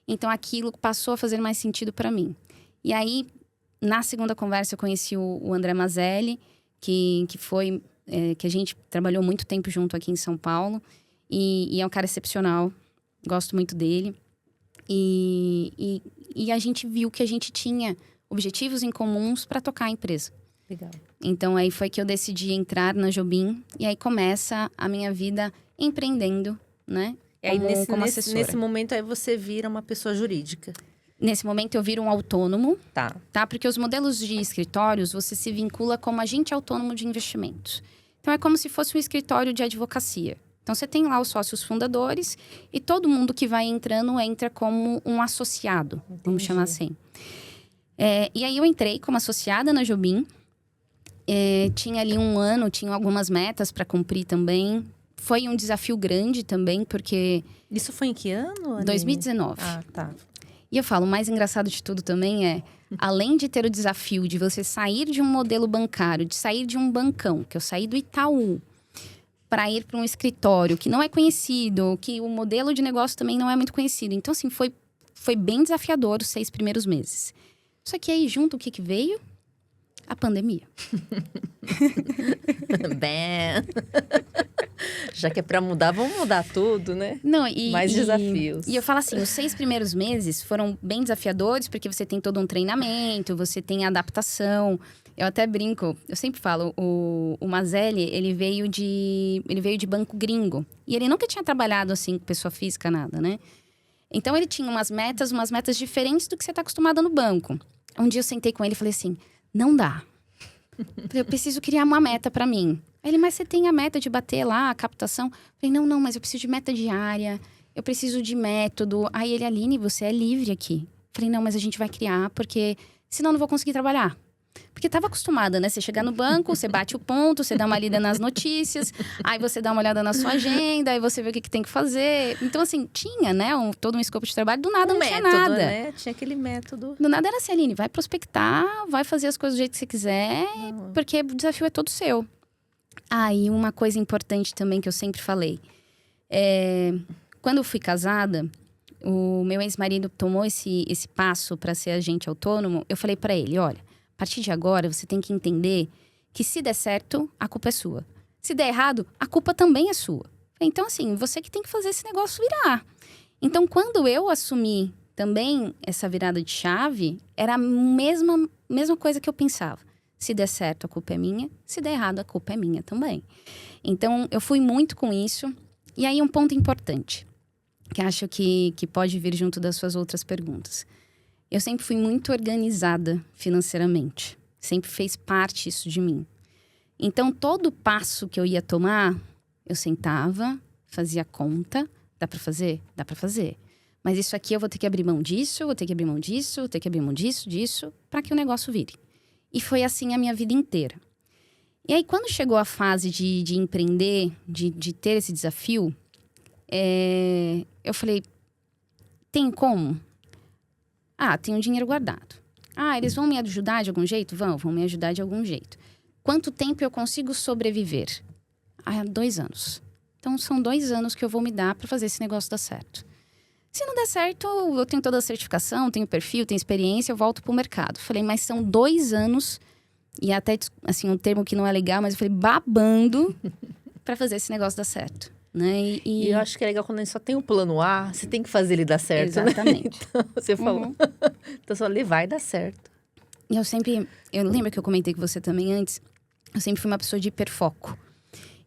Então, aquilo passou a fazer mais sentido para mim. E aí, na segunda conversa, eu conheci o André Mazelli, que a gente trabalhou muito tempo junto aqui em São Paulo. E é um cara excepcional, gosto muito dele. E a gente viu que a gente tinha objetivos em comuns para tocar a empresa. Legal. Então, aí foi que eu decidi entrar na Jobim. E aí começa a minha vida empreendendo, né? E aí, como assessora. nesse momento, aí você vira uma pessoa jurídica. Nesse momento, eu viro um autônomo. Tá. Porque os modelos de escritórios, você se vincula como agente autônomo de investimentos. Então, é como se fosse um escritório de advocacia. Então, você tem lá os sócios fundadores e todo mundo que vai entrando entra como um associado, vamos chamar assim. E aí, eu entrei como associada na Jobim. Tinha ali 1 ano, tinha algumas metas para cumprir também. Foi um desafio grande também, porque... Isso foi em que ano, Aline? 2019. Ah, tá. E eu falo, o mais engraçado de tudo também é... Além de ter o desafio de você sair de um modelo bancário, de sair de um bancão, que eu saí do Itaú, para ir para um escritório que não é conhecido, que o modelo de negócio também não é muito conhecido. Então, assim, foi bem desafiador os 6 primeiros meses. Só que aí, junto, o que veio? A pandemia. Bem... Já que é pra mudar, vamos mudar tudo, né? Não, Mais desafios. E eu falo assim, os 6 primeiros meses foram bem desafiadores, porque você tem todo um treinamento, você tem adaptação. Eu até brinco, eu sempre falo, o Mazelli, ele veio de banco gringo. E ele nunca tinha trabalhado assim com pessoa física, nada, né? Então, ele tinha umas metas diferentes do que você tá acostumada no banco. Um dia eu sentei com ele e falei assim, não dá. Eu preciso criar uma meta pra mim. Aí ele, mas você tem a meta de bater lá, a captação? Eu falei, não, mas eu preciso de meta diária, eu preciso de método. Aí ele, Aline, você é livre aqui. Eu falei, não, mas a gente vai criar, porque senão eu não vou conseguir trabalhar. Porque tava acostumada, né? Você chegar no banco, você bate o ponto, você dá uma lida nas notícias, aí você dá uma olhada na sua agenda, aí você vê o que tem que fazer. Então, assim, tinha, né? Todo um escopo de trabalho, do nada não tinha nada. Né? Tinha aquele método. Do nada era assim, Aline, vai prospectar, vai fazer as coisas do jeito que você quiser, porque o desafio é todo seu. E uma coisa importante também que eu sempre falei. Quando eu fui casada, o meu ex-marido tomou esse passo para ser agente autônomo. Eu falei para ele, olha, a partir de agora você tem que entender que se der certo, a culpa é sua. Se der errado, a culpa também é sua. Então, assim, você que tem que fazer esse negócio virar. Então, quando eu assumi também essa virada de chave, era a mesma coisa que eu pensava. Se der certo, a culpa é minha. Se der errado, a culpa é minha também. Então, eu fui muito com isso. E aí, um ponto importante, que acho que pode vir junto das suas outras perguntas. Eu sempre fui muito organizada financeiramente. Sempre fez parte isso de mim. Então, todo passo que eu ia tomar, eu sentava, fazia conta. Dá para fazer? Dá para fazer. Mas isso aqui eu vou ter que abrir mão disso, vou ter que abrir mão disso, vou ter que abrir mão disso, para que o negócio vire. E foi assim a minha vida inteira. E aí, quando chegou a fase de empreender, de ter esse desafio, eu falei, tem como? Tenho dinheiro guardado. Eles vão me ajudar de algum jeito? Vão me ajudar de algum jeito. Quanto tempo eu consigo sobreviver? 2 anos. Então, são 2 anos que eu vou me dar para fazer esse negócio dar certo. Se não der certo, eu tenho toda a certificação, tenho perfil, tenho experiência, eu volto para o mercado. Falei, mas são 2 anos E até, assim, um termo que não é legal, mas eu falei babando pra fazer esse negócio dar certo, né? E eu acho que é legal quando a gente só tem um plano A, você tem que fazer ele dar certo, Exatamente. né? Então, você falou. Então, só ele vai dar certo. E eu lembro que eu comentei com você também antes, eu sempre fui uma pessoa de hiperfoco.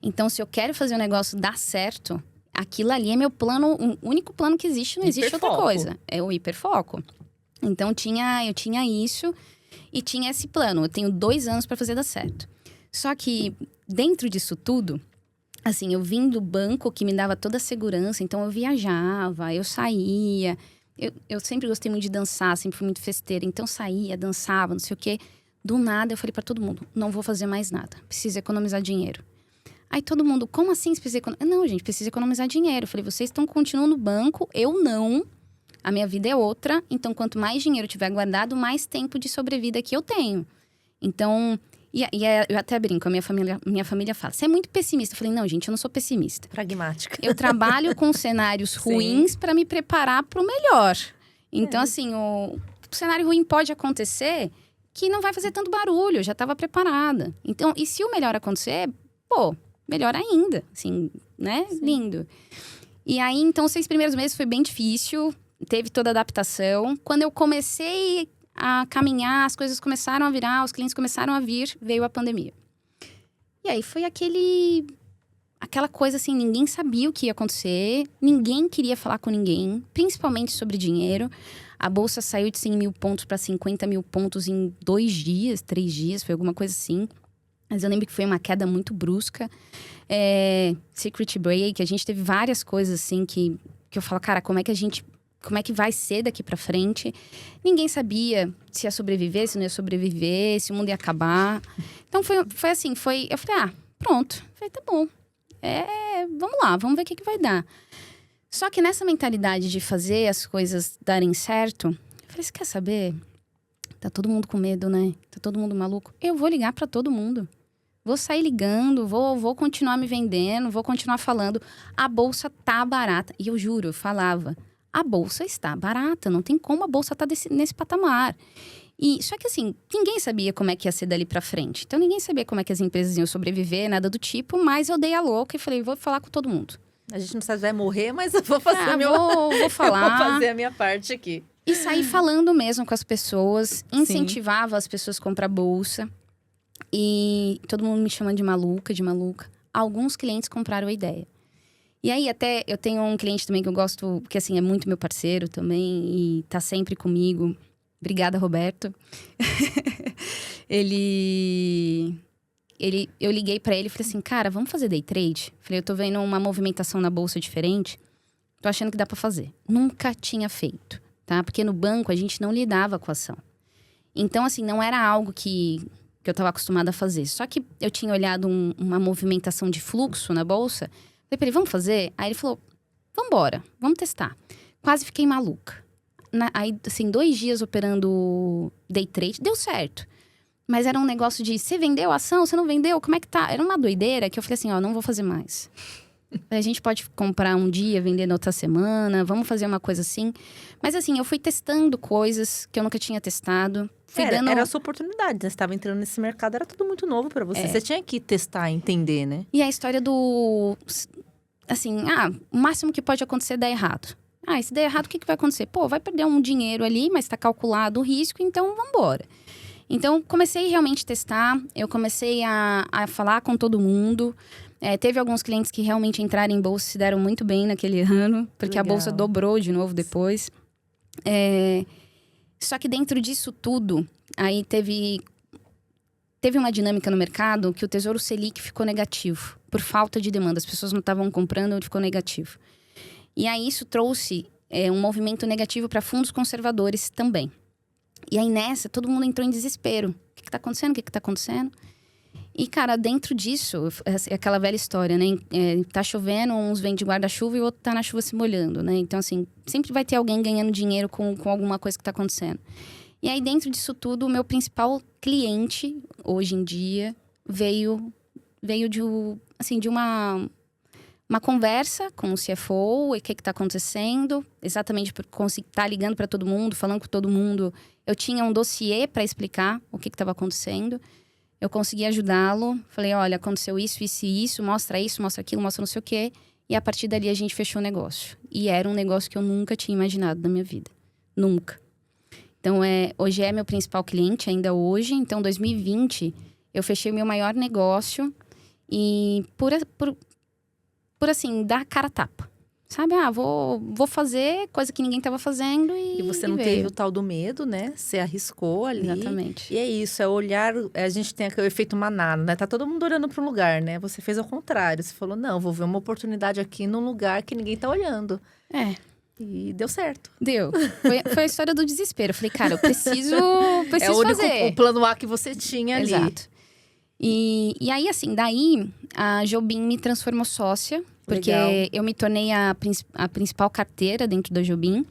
Então, se eu quero fazer o negócio dar certo, aquilo ali é meu plano, o único plano que existe, não existe outra coisa. É o hiperfoco. Então, eu tinha isso e tinha esse plano. Eu tenho 2 anos para fazer dar certo. Só que, dentro disso tudo, assim, eu vim do banco que me dava toda a segurança. Então, eu viajava, eu saía. Eu sempre gostei muito de dançar, sempre fui muito festeira. Então, saía, dançava, não sei o quê. Do nada, eu falei para todo mundo, não vou fazer mais nada. Preciso economizar dinheiro. Aí todo mundo, como assim você precisa economizar? Não, gente, precisa economizar dinheiro. Eu falei, vocês continuam no banco, eu não. A minha vida é outra. Então, quanto mais dinheiro eu tiver guardado, mais tempo de sobrevida que eu tenho. Então, eu até brinco, minha família fala, você é muito pessimista. Eu falei, não, gente, eu não sou pessimista. Pragmática. Eu trabalho com cenários ruins para me preparar para o melhor. Então, assim, o cenário ruim pode acontecer que não vai fazer tanto barulho, eu já estava preparada. Então, e se o melhor acontecer, pô, melhor ainda, assim, né? Sim. Lindo. E aí, então, os 6 primeiros meses foi bem difícil, teve toda a adaptação. Quando eu comecei a caminhar, as coisas começaram a virar, os clientes começaram a vir, veio a pandemia. E aí foi aquela coisa assim, ninguém sabia o que ia acontecer, ninguém queria falar com ninguém, principalmente sobre dinheiro. A bolsa saiu de 100 mil pontos para 50 mil pontos em 2 dias, 3 dias, foi alguma coisa assim. Mas eu lembro que foi uma queda muito brusca. Secret break, a gente teve várias coisas assim que eu falo, cara, como é que vai ser daqui pra frente? Ninguém sabia se ia sobreviver, se não ia sobreviver, se o mundo ia acabar. Então foi assim, eu falei, pronto. Eu falei, tá bom. Vamos lá, vamos ver o que vai dar. Só que nessa mentalidade de fazer as coisas darem certo, eu falei, você quer saber? Tá todo mundo com medo, né? Tá todo mundo maluco. Eu vou ligar pra todo mundo. Vou sair ligando, vou continuar me vendendo, vou continuar falando. A bolsa tá barata. E eu juro, eu falava, a bolsa está barata. Não tem como a bolsa tá nesse patamar. E só que assim, ninguém sabia como é que ia ser dali pra frente. Então ninguém sabia como é que as empresas iam sobreviver, nada do tipo. Mas eu dei a louca e falei, vou falar com todo mundo. A gente não sabe se vai morrer, mas eu vou fazer vou falar. Eu vou fazer a minha parte aqui. E saí falando mesmo com as pessoas, incentivava as pessoas a comprar bolsa. E todo mundo me chama de maluca. Alguns clientes compraram a ideia. E aí, até, eu tenho um cliente também que eu gosto, que assim, é muito meu parceiro também, e tá sempre comigo. Obrigada, Roberto. Eu liguei pra ele e falei assim, cara, vamos fazer day trade? Falei, eu tô vendo uma movimentação na bolsa diferente, tô achando que dá pra fazer. Nunca tinha feito, tá? Porque no banco a gente não lidava com a ação. Então, assim, não era algo que eu estava acostumada a fazer. Só que eu tinha olhado uma movimentação de fluxo na bolsa. Falei pra ele, vamos fazer? Aí ele falou, vambora, vamos testar. Quase fiquei maluca. Aí, assim, 2 dias operando day trade, deu certo. Mas era um negócio de, você vendeu a ação? Você não vendeu? Como é que tá? Era uma doideira que eu falei assim, não vou fazer mais. A gente pode comprar um dia, vender na outra semana, vamos fazer uma coisa assim. Mas assim, eu fui testando coisas que eu nunca tinha testado. Era a sua oportunidade, né? Você estava entrando nesse mercado, era tudo muito novo para você. Você tinha que testar, entender, né? E a história do... Assim, o máximo que pode acontecer é dar errado. E se der errado, o que vai acontecer? Pô, vai perder um dinheiro ali, mas está calculado o risco, então vambora. Então, comecei realmente a testar. Eu comecei a falar com todo mundo. Teve alguns clientes que realmente entraram em bolsa e se deram muito bem naquele ano. Porque legal. A bolsa dobrou de novo depois. Só que dentro disso tudo, aí teve uma dinâmica no mercado que o Tesouro Selic ficou negativo. Por falta de demanda. As pessoas não estavam comprando, ele ficou negativo. E aí isso trouxe um movimento negativo para fundos conservadores também. E aí nessa, todo mundo entrou em desespero. O que tá acontecendo? O que tá acontecendo? E, cara, dentro disso, é aquela velha história, né? Tá chovendo, uns vêm de guarda-chuva e o outro tá na chuva se molhando, né? Então, assim, sempre vai ter alguém ganhando dinheiro com alguma coisa que tá acontecendo. E aí, dentro disso tudo, o meu principal cliente, hoje em dia, veio de uma conversa com o CFO, e o que tá acontecendo, exatamente por estar ligando para todo mundo, falando com todo mundo. Eu tinha um dossiê para explicar o que estava acontecendo. eu consegui ajudá-lo. Falei, olha, aconteceu isso, isso e isso, mostra aquilo, mostra não sei o quê. E a partir dali a gente fechou o negócio. E era um negócio que eu nunca tinha imaginado na minha vida. Nunca. Então, hoje é meu principal cliente, ainda hoje. Então, 2020, eu fechei o meu maior negócio. E por assim, dar cara a tapa. Sabe? Vou fazer coisa que ninguém estava fazendo E você não teve o tal do medo, né? Você arriscou ali. Exatamente. E é isso, é olhar... A gente tem aquele efeito manada, né? Tá todo mundo olhando para um lugar, né? Você fez ao contrário. Você falou, não, vou ver uma oportunidade aqui num lugar que ninguém tá olhando. E deu certo. Deu. Foi a história do desespero. Eu falei, cara, eu preciso fazer. O plano A que você tinha ali. Exato. E aí, assim, daí a Jobim me transformou sócia. Porque eu me tornei a principal carteira dentro da Jobim.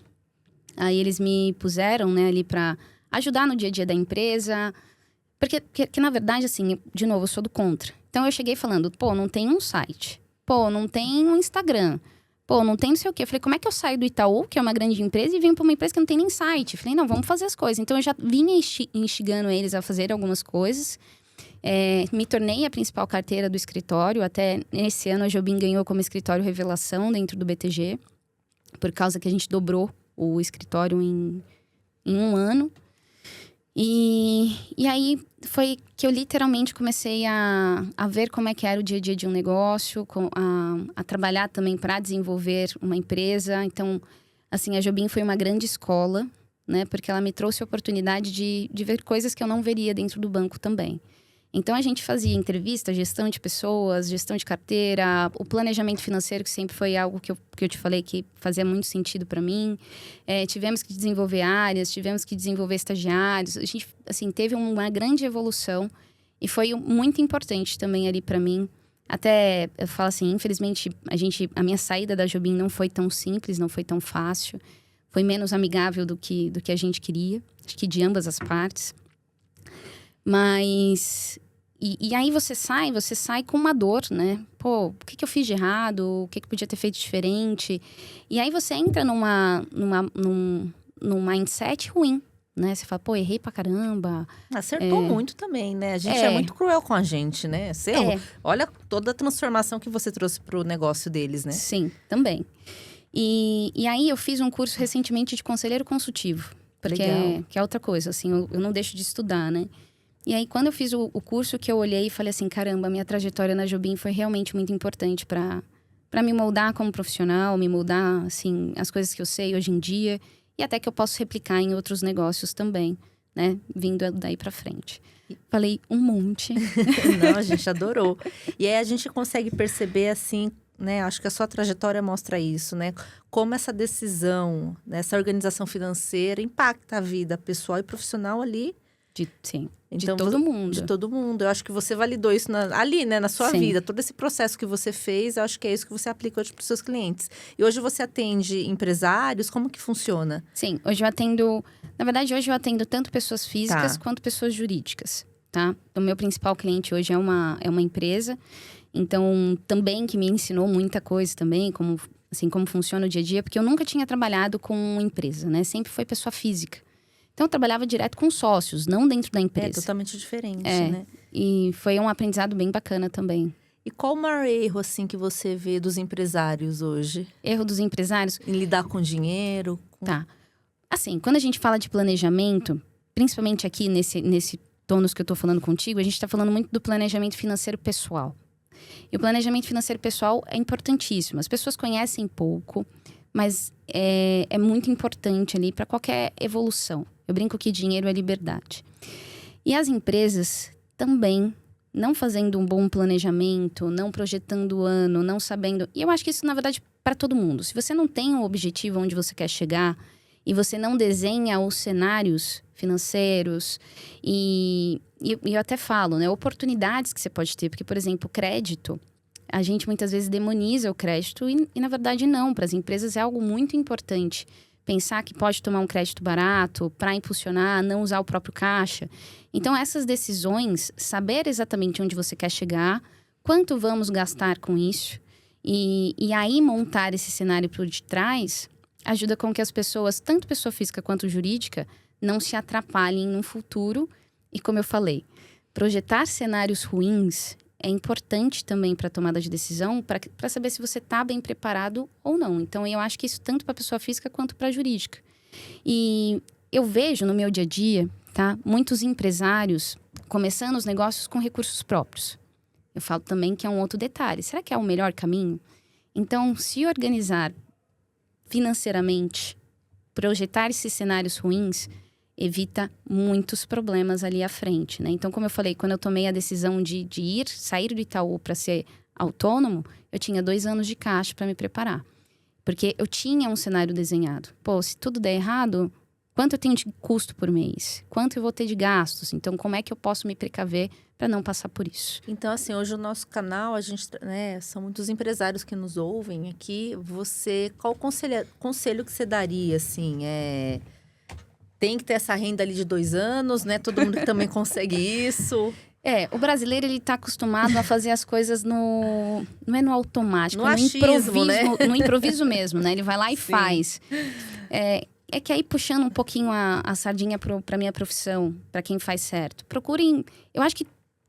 Aí eles me puseram, né, ali pra ajudar no dia a dia da empresa. Porque na verdade, assim, de novo, eu sou do contra. Então eu cheguei falando, pô, não tem um site. Pô, não tem um Instagram. Pô, não tem não sei o quê. Eu falei, como é que eu saio do Itaú, que é uma grande empresa, e venho pra uma empresa que não tem nem site? Eu falei, não, vamos fazer as coisas. Então eu já vinha instigando eles a fazer algumas coisas. Me tornei a principal carteira do escritório. Até nesse ano a Jobim ganhou como escritório revelação dentro do BTG. Por causa que a gente dobrou o escritório em um ano. E aí foi que eu literalmente comecei a ver como é que era o dia a dia de um negócio. A trabalhar também para desenvolver uma empresa. Então, assim, a Jobim foi uma grande escola, né? Porque ela me trouxe a oportunidade de ver coisas que eu não veria dentro do banco também. Então, a gente fazia entrevista, gestão de pessoas, gestão de carteira, o planejamento financeiro, que sempre foi algo que eu te falei que fazia muito sentido para mim. Tivemos que desenvolver áreas, tivemos que desenvolver estagiários. A gente, assim, teve uma grande evolução e foi muito importante também ali para mim. Até, eu falo assim, infelizmente, a minha saída da Jobim não foi tão simples, não foi tão fácil. Foi menos amigável do que a gente queria. Acho que de ambas as partes. Mas... E aí você sai com uma dor, né? Pô, o que eu fiz de errado? O que podia ter feito diferente? E aí você entra num mindset ruim, né? Você fala, pô, errei pra caramba. Acertou muito também, né? A gente é muito cruel com a gente, né? Olha toda a transformação que você trouxe pro negócio deles, né? Sim, também. E aí eu fiz um curso recentemente de conselheiro consultivo. Porque que é outra coisa, assim, eu não deixo de estudar, né? E aí, quando eu fiz o curso, que eu olhei e falei assim, caramba, a minha trajetória na Jobim foi realmente muito importante para me moldar como profissional, me moldar, assim, as coisas que eu sei hoje em dia. E até que eu posso replicar em outros negócios também, né? Vindo daí para frente. Falei um monte. Não, a gente adorou. E aí, a gente consegue perceber, assim, né? Acho que a sua trajetória mostra isso, né? Como essa decisão, né? Essa organização financeira impacta a vida pessoal e profissional ali. Sim. Então, de todo mundo. De todo mundo. Eu acho que você validou isso ali, né? Na sua vida. Todo esse processo que você fez, eu acho que é isso que você aplica hoje para os seus clientes. E hoje você atende empresários? Como que funciona? Sim, hoje eu atendo... Na verdade, hoje eu atendo tanto pessoas físicas quanto pessoas jurídicas, tá? O meu principal cliente hoje é uma empresa. Então, também que me ensinou muita coisa também, como funciona o dia a dia. Porque eu nunca tinha trabalhado com empresa, né? Sempre foi pessoa física. Então, eu trabalhava direto com sócios, não dentro da empresa. É totalmente diferente, né? E foi um aprendizado bem bacana também. E qual o maior erro, assim, que você vê dos empresários hoje? Erro dos empresários? Em lidar com dinheiro? Tá. Assim, quando a gente fala de planejamento, principalmente aqui nesse tônus que eu tô falando contigo, a gente tá falando muito do planejamento financeiro pessoal. E o planejamento financeiro pessoal é importantíssimo. As pessoas conhecem pouco, mas é muito importante ali para qualquer evolução. Eu brinco que dinheiro é liberdade. E as empresas também, não fazendo um bom planejamento, não projetando o ano, não sabendo... E eu acho que isso, na verdade, para todo mundo. Se você não tem um objetivo onde você quer chegar e você não desenha os cenários financeiros e eu até falo, né? Oportunidades que você pode ter. Porque, por exemplo, crédito... A gente muitas vezes demoniza o crédito e na verdade não. Para as empresas é algo muito importante. Pensar que pode tomar um crédito barato para impulsionar, não usar o próprio caixa. Então, essas decisões, saber exatamente onde você quer chegar, quanto vamos gastar com isso, e aí montar esse cenário por detrás, ajuda com que as pessoas, tanto pessoa física quanto jurídica, não se atrapalhem no futuro. E como eu falei, projetar cenários ruins é importante também para a tomada de decisão, para saber se você está bem preparado ou não. Então, eu acho que isso tanto para a pessoa física quanto para a jurídica. E eu vejo no meu dia a dia, tá, muitos empresários começando os negócios com recursos próprios. Eu falo também que é um outro detalhe. Será que é o melhor caminho? Então, se organizar financeiramente, projetar esses cenários ruins, evita muitos problemas ali à frente, né? Então, como eu falei, quando eu tomei a decisão de sair do Itaú para ser autônomo, eu tinha 2 anos de caixa para me preparar. Porque eu tinha um cenário desenhado. Pô, se tudo der errado, quanto eu tenho de custo por mês? Quanto eu vou ter de gastos? Então, como é que eu posso me precaver para não passar por isso? Então, assim, hoje o nosso canal, a gente, né, são muitos empresários que nos ouvem aqui. Qual o conselho que você daria, assim? Tem que ter essa renda ali de 2 anos, né? Todo mundo que também consegue isso. O brasileiro, ele tá acostumado a fazer as coisas não é no automático, no achismo, improviso, né? No improviso mesmo, né? Ele vai lá e Sim. faz. É que aí, puxando um pouquinho a sardinha para minha profissão, para quem faz certo, procurem... Eu acho que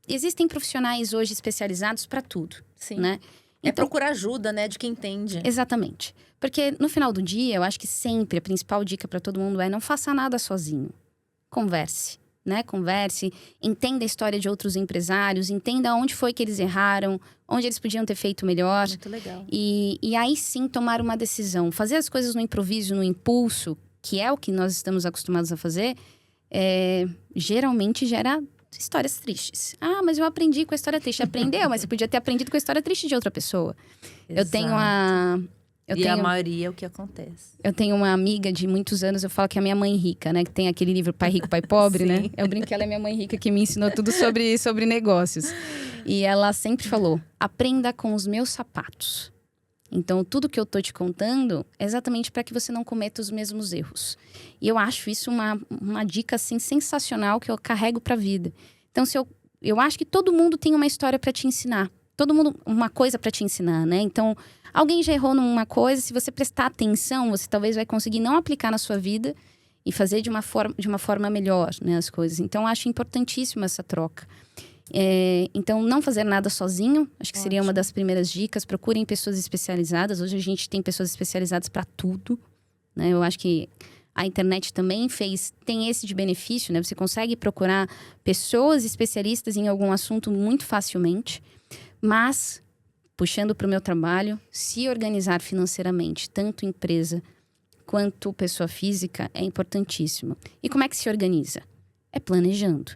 existem profissionais hoje especializados para tudo, Sim. né? Então, procurar ajuda, né? De quem entende. Exatamente. Porque no final do dia, eu acho que sempre a principal dica para todo mundo é não faça nada sozinho. Converse, né? Converse, entenda a história de outros empresários, entenda onde foi que eles erraram, onde eles podiam ter feito melhor. Muito legal. E aí sim tomar uma decisão. Fazer as coisas no improviso, no impulso, que é o que nós estamos acostumados a fazer, geralmente gera histórias tristes. Ah, mas eu aprendi com a história triste. Aprendeu, mas você podia ter aprendido com a história triste de outra pessoa. Exato. A maioria é o que acontece. Eu tenho uma amiga de muitos anos, eu falo que é a minha mãe rica, né? Que tem aquele livro Pai Rico, Pai Pobre, né? Eu brinco que ela é minha mãe rica, que me ensinou tudo sobre negócios. E ela sempre falou, aprenda com os meus sapatos. Então, tudo que eu tô te contando é exatamente para que você não cometa os mesmos erros. E eu acho isso uma dica, assim, sensacional que eu carrego pra vida. Então, eu acho que todo mundo tem uma história para te ensinar. Todo mundo, uma coisa para te ensinar, né? Então, alguém já errou numa coisa, se você prestar atenção, você talvez vai conseguir não aplicar na sua vida e fazer de uma forma melhor, né, as coisas. Então, acho importantíssima essa troca. Então, não fazer nada sozinho, acho que seria uma das primeiras dicas. Procurem pessoas especializadas. Hoje a gente tem pessoas especializadas para tudo, né? Eu acho que a internet também tem esse de benefício, né? Você consegue procurar pessoas especialistas em algum assunto muito facilmente. Mas, puxando para o meu trabalho, se organizar financeiramente, tanto empresa quanto pessoa física, é importantíssimo. E como é que se organiza? É planejando.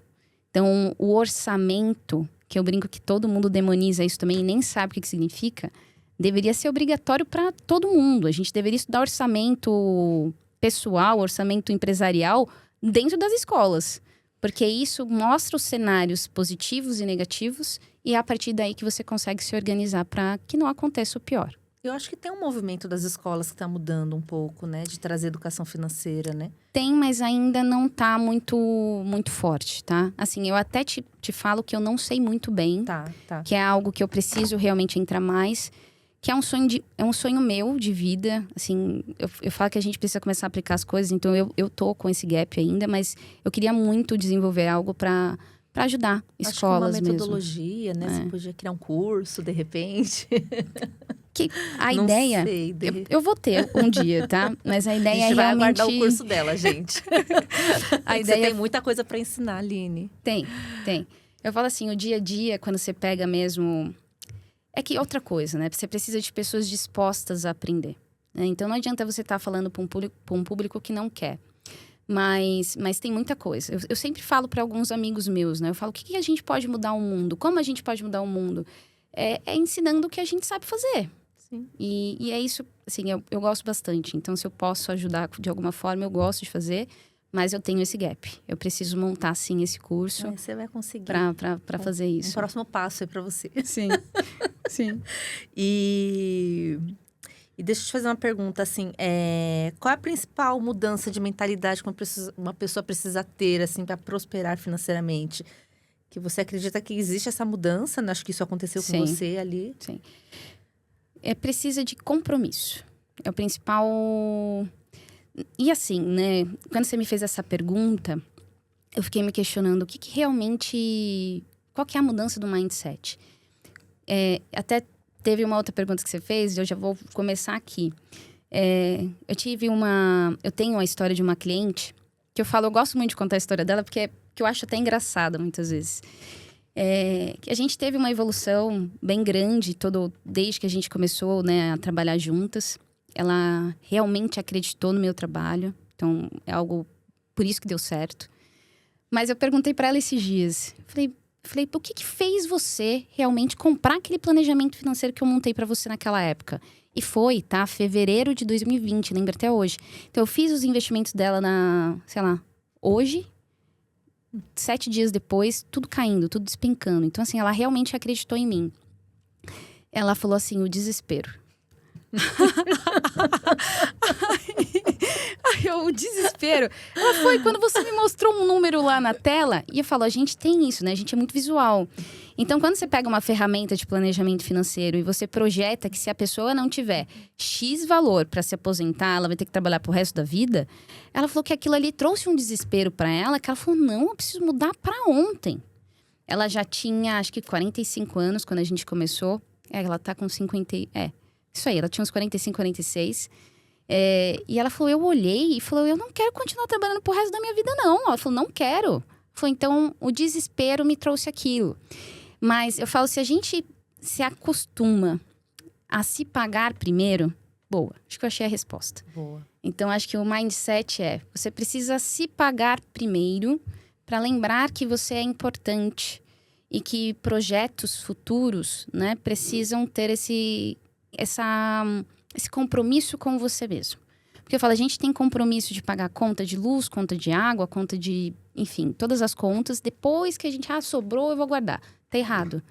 Então, o orçamento, que eu brinco que todo mundo demoniza isso também e nem sabe o que significa, deveria ser obrigatório para todo mundo. A gente deveria estudar orçamento pessoal, orçamento empresarial dentro das escolas. Porque isso mostra os cenários positivos e negativos e é a partir daí que você consegue se organizar para que não aconteça o pior. Eu acho que tem um movimento das escolas que está mudando um pouco, né? De trazer educação financeira, né? Tem, mas ainda não tá muito forte, tá? Assim, eu até te falo que eu não sei muito bem. Tá. Que é algo que eu preciso realmente entrar mais. Que é um sonho meu de vida. Assim, eu falo que a gente precisa começar a aplicar as coisas. Então, eu tô com esse gap ainda. Mas eu queria muito desenvolver algo para ajudar escolas mesmo. Acho que uma metodologia, né? Você podia criar um curso, de repente. Que a não ideia... sei, eu vou ter um dia, tá? Mas a ideia a gente é vai realmente... aguardar o curso dela, gente. Você tem muita coisa para ensinar, Aline. Tem. Eu falo assim, o dia a dia, quando você pega mesmo... É que outra coisa, né? Você precisa de pessoas dispostas a aprender. Né? Então, não adianta você estar falando para um público que não quer. Mas tem muita coisa. Eu sempre falo para alguns amigos meus, né? Eu falo, o que a gente pode mudar o mundo? Como a gente pode mudar o mundo? É ensinando o que a gente sabe fazer. Sim. E é isso, assim, eu gosto bastante. Então, se eu posso ajudar de alguma forma, eu gosto de fazer. Mas eu tenho esse gap. Eu preciso montar, sim, esse curso. Você vai conseguir. Para fazer isso. Um próximo passo aí para você. Sim. E deixa eu te fazer uma pergunta, assim. Qual é a principal mudança de mentalidade que uma pessoa precisa ter, assim, para prosperar financeiramente? Que você acredita que existe essa mudança, né? Acho que isso aconteceu com você ali. Sim. Precisa de compromisso. É o principal... E assim, né? Quando você me fez essa pergunta, eu fiquei me questionando o que realmente... Qual que é a mudança do mindset? Até teve uma outra pergunta que você fez, eu já vou começar aqui. Eu tenho a história de uma cliente, que eu gosto muito de contar a história dela, porque eu acho até engraçada muitas vezes. Que a gente teve uma evolução bem grande, desde que a gente começou, né, a trabalhar juntas. Ela realmente acreditou no meu trabalho, então é algo por isso que deu certo. Mas eu perguntei para ela esses dias, falei, o que fez você realmente comprar aquele planejamento financeiro que eu montei para você naquela época? E foi, tá? Fevereiro de 2020, lembro até hoje. Então, eu fiz os investimentos dela hoje, 7 dias depois, tudo caindo, tudo despencando. Então, assim, ela realmente acreditou em mim. Ela falou assim, o desespero. O desespero. Ela foi quando você me mostrou um número lá na tela. E eu falo, a gente tem isso, né? A gente é muito visual. Então, quando você pega uma ferramenta de planejamento financeiro e você projeta que se a pessoa não tiver X valor para se aposentar, ela vai ter que trabalhar pro resto da vida. Ela falou que aquilo ali trouxe um desespero para ela, que ela falou, não, eu preciso mudar para ontem. Ela já tinha, acho que 45 anos quando a gente começou. Ela tá com 50... Isso aí, ela tinha uns 45, 46. E ela falou, eu olhei e falou, eu não quero continuar trabalhando pro resto da minha vida, não. Ela falou, não quero. Falou, então, o desespero me trouxe aquilo. Mas eu falo, se a gente se acostuma a se pagar primeiro, boa. Acho que eu achei a resposta. Boa. Então, acho que o mindset você precisa se pagar primeiro para lembrar que você é importante e que projetos futuros, né, precisam ter esse compromisso com você mesmo. Porque eu falo, a gente tem compromisso de pagar conta de luz, conta de água, conta de... Enfim, todas as contas. Depois que a gente, sobrou, eu vou guardar. Tá errado.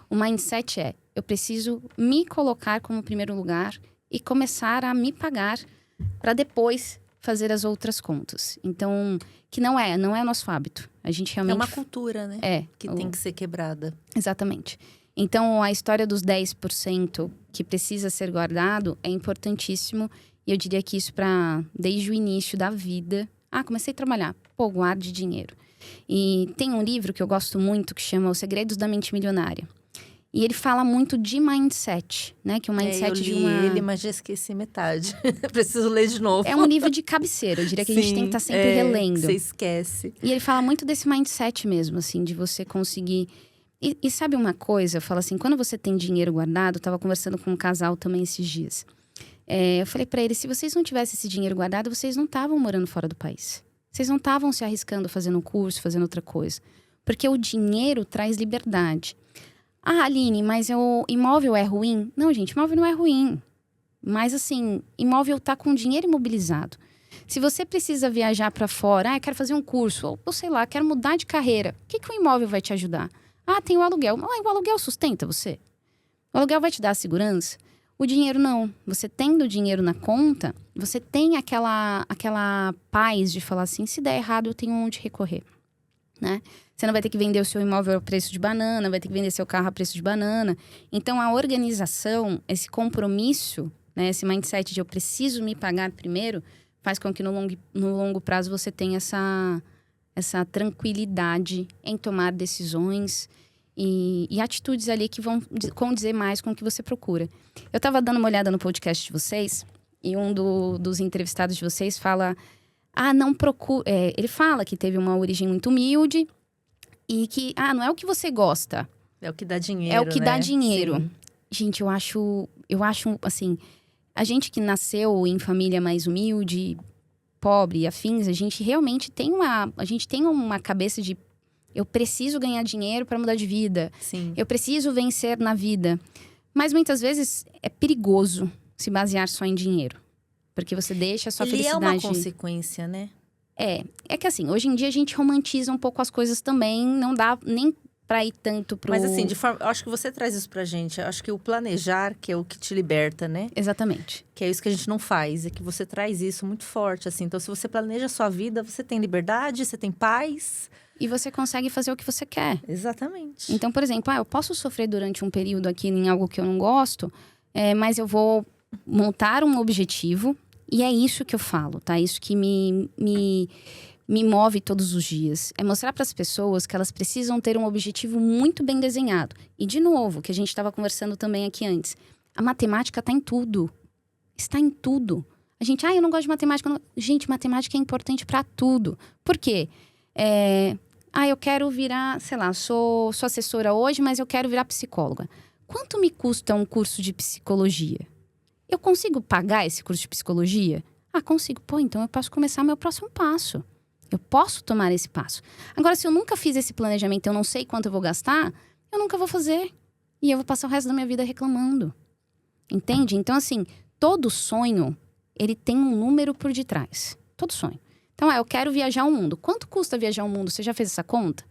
O mindset eu preciso me colocar como primeiro lugar e começar a me pagar para depois fazer as outras contas. Então, que não é nosso hábito. A gente realmente... É uma cultura, né? Que tem que ser quebrada. Exatamente. Então, a história dos 10% que precisa ser guardado é importantíssimo. E eu diria que isso desde o início da vida... comecei a trabalhar. Guarde dinheiro. E tem um livro que eu gosto muito que chama Os Segredos da Mente Milionária. E ele fala muito de mindset, né? Que o mindset eu li ele, mas já esqueci metade. Preciso ler de novo. É um livro de cabeceira. Eu diria que a gente tem que estar sempre relendo. Você esquece. E ele fala muito desse mindset mesmo, assim, de você conseguir... E sabe uma coisa? Eu falo assim, quando você tem dinheiro guardado... Eu tava conversando com um casal também esses dias. Eu falei pra eles, se vocês não tivessem esse dinheiro guardado... Vocês não estavam morando fora do país. Vocês não estavam se arriscando fazendo um curso, fazendo outra coisa. Porque o dinheiro traz liberdade. Aline, mas o imóvel é ruim? Não, gente, imóvel não é ruim. Mas assim, imóvel tá com dinheiro imobilizado. Se você precisa viajar para fora, eu quero fazer um curso, ou sei lá, quero mudar de carreira. O que o imóvel vai te ajudar? Tem o aluguel. O aluguel sustenta você? O aluguel vai te dar segurança? O dinheiro não. Você tendo dinheiro na conta, você tem aquela paz de falar assim, se der errado, eu tenho onde recorrer, né? Você não vai ter que vender o seu imóvel a preço de banana, vai ter que vender seu carro a preço de banana. Então, a organização, esse compromisso, né, esse mindset de eu preciso me pagar primeiro, faz com que no longo prazo você tenha essa tranquilidade em tomar decisões e atitudes ali que vão condizer mais com o que você procura. Eu estava dando uma olhada no podcast de vocês e um dos entrevistados de vocês fala... não procura... ele fala que teve uma origem muito humilde e que, não é o que você gosta. É o que dá dinheiro, É o que dá dinheiro. Sim. Gente, eu acho, assim... A gente que nasceu em família mais humilde, pobre e afins, a gente realmente tem uma cabeça de... Eu preciso ganhar dinheiro para mudar de vida. Sim. Eu preciso vencer na vida. Mas muitas vezes é perigoso se basear só em dinheiro. Porque você deixa a sua felicidade... é uma consequência, né? É que assim, hoje em dia a gente romantiza um pouco as coisas também. Não dá nem pra ir tanto pro... Mas assim, eu acho que você traz isso pra gente. Eu acho que o planejar, que é o que te liberta, né? Exatamente. Que é isso que a gente não faz. É que você traz isso muito forte, assim. Então, se você planeja a sua vida, você tem liberdade, você tem paz... E você consegue fazer o que você quer. Exatamente. Então, por exemplo, eu posso sofrer durante um período aqui em algo que eu não gosto, mas eu vou montar um objetivo e é isso que eu falo, tá? Isso que me me move todos os dias. É mostrar para as pessoas que elas precisam ter um objetivo muito bem desenhado. E, de novo, que a gente estava conversando também aqui antes. A matemática está em tudo. Está em tudo. A gente, eu não gosto de matemática. Não... Gente, matemática é importante para tudo. Por quê? Eu quero virar, sei lá, sou assessora hoje, mas eu quero virar psicóloga. Quanto me custa um curso de psicologia? Eu consigo pagar esse curso de psicologia? Consigo. Então eu posso começar meu próximo passo. Eu posso tomar esse passo. Agora, se eu nunca fiz esse planejamento, eu não sei quanto eu vou gastar, eu nunca vou fazer. E eu vou passar o resto da minha vida reclamando. Entende? Então, assim, todo sonho, ele tem um número por detrás. Todo sonho. Então, eu quero viajar o mundo. Quanto custa viajar o mundo? Você já fez essa conta?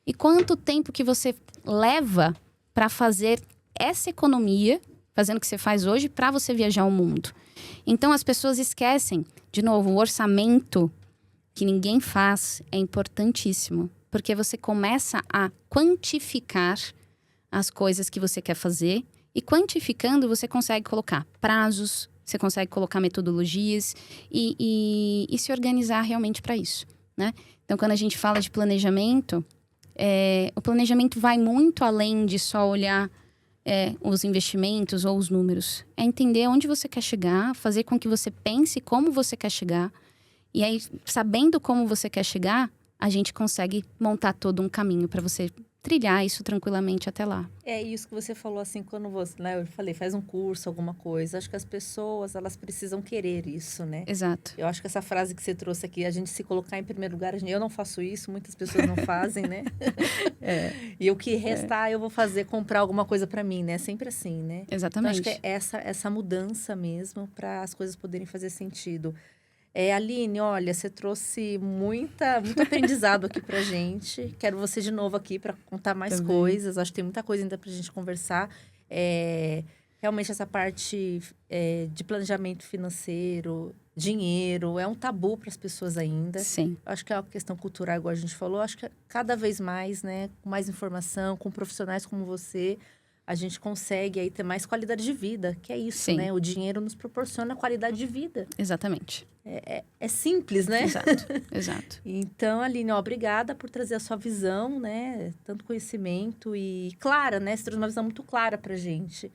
E quanto tempo que você leva para fazer essa economia, fazendo o que você faz hoje, para você viajar o mundo? Então, as pessoas esquecem. De novo, o orçamento que ninguém faz é importantíssimo. Porque você começa a quantificar as coisas que você quer fazer. E quantificando, você consegue colocar prazos, você consegue colocar metodologias e se organizar realmente para isso, né? Então, quando a gente fala de planejamento, o planejamento vai muito além de só olhar os investimentos ou os números. É entender onde você quer chegar, fazer com que você pense como você quer chegar. E aí, sabendo como você quer chegar, a gente consegue montar todo um caminho para você trilhar isso tranquilamente até lá. É isso que você falou, assim, quando você, né? Eu falei, faz um curso, alguma coisa. Acho que as pessoas, elas precisam querer isso, né? Exato. Eu acho que essa frase que você trouxe aqui, a gente se colocar em primeiro lugar, eu não faço isso, muitas pessoas não fazem, né? E o que restar, eu vou fazer, comprar alguma coisa para mim, né? Sempre assim, né? Exatamente. Então, acho que é essa mudança mesmo para as coisas poderem fazer sentido. Aline, olha, você trouxe muito aprendizado aqui pra gente. Quero você de novo aqui para contar mais coisas. Acho que tem muita coisa ainda pra gente conversar. Realmente essa parte de planejamento financeiro, dinheiro, é um tabu para as pessoas ainda. Sim. Acho que é uma questão cultural, igual a gente falou. Acho que cada vez mais, né, com mais informação, com profissionais como você, a gente consegue aí ter mais qualidade de vida, que é isso, Sim. né? O dinheiro nos proporciona qualidade de vida. Exatamente. É simples, né? Exato. Então, Aline, obrigada por trazer a sua visão, né? Tanto conhecimento e clara, né? Você trouxe uma visão muito clara pra gente.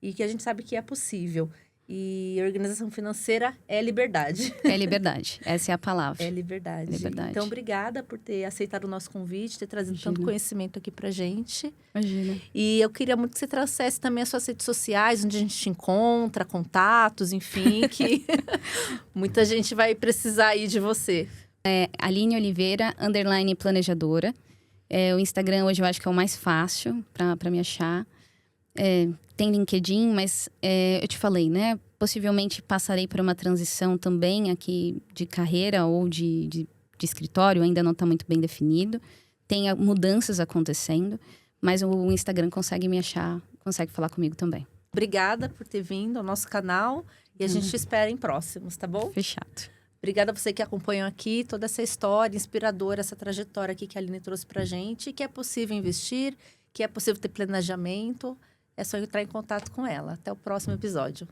E que a gente sabe que é possível. E organização financeira é liberdade. É liberdade. Essa é a palavra. É liberdade. Liberdade. Então, obrigada por ter aceitado o nosso convite, ter trazido tanto conhecimento aqui pra gente. Imagina. E eu queria muito que você trouxesse também as suas redes sociais, onde a gente te encontra, contatos, enfim, que muita gente vai precisar aí de você. Aline Oliveira, _planejadora. O Instagram hoje eu acho que é o mais fácil para me achar. Tem LinkedIn, mas eu te falei, né? Possivelmente passarei por uma transição também aqui de carreira ou de escritório, ainda não está muito bem definido. Tem mudanças acontecendo, mas o Instagram consegue me achar, consegue falar comigo também. Obrigada por ter vindo ao nosso canal e a gente te espera em próximos, tá bom? Fechado. Obrigada a você que acompanhou aqui toda essa história inspiradora, essa trajetória aqui que a Aline trouxe pra gente, que é possível investir, que é possível ter planejamento. É só entrar em contato com ela. Até o próximo episódio.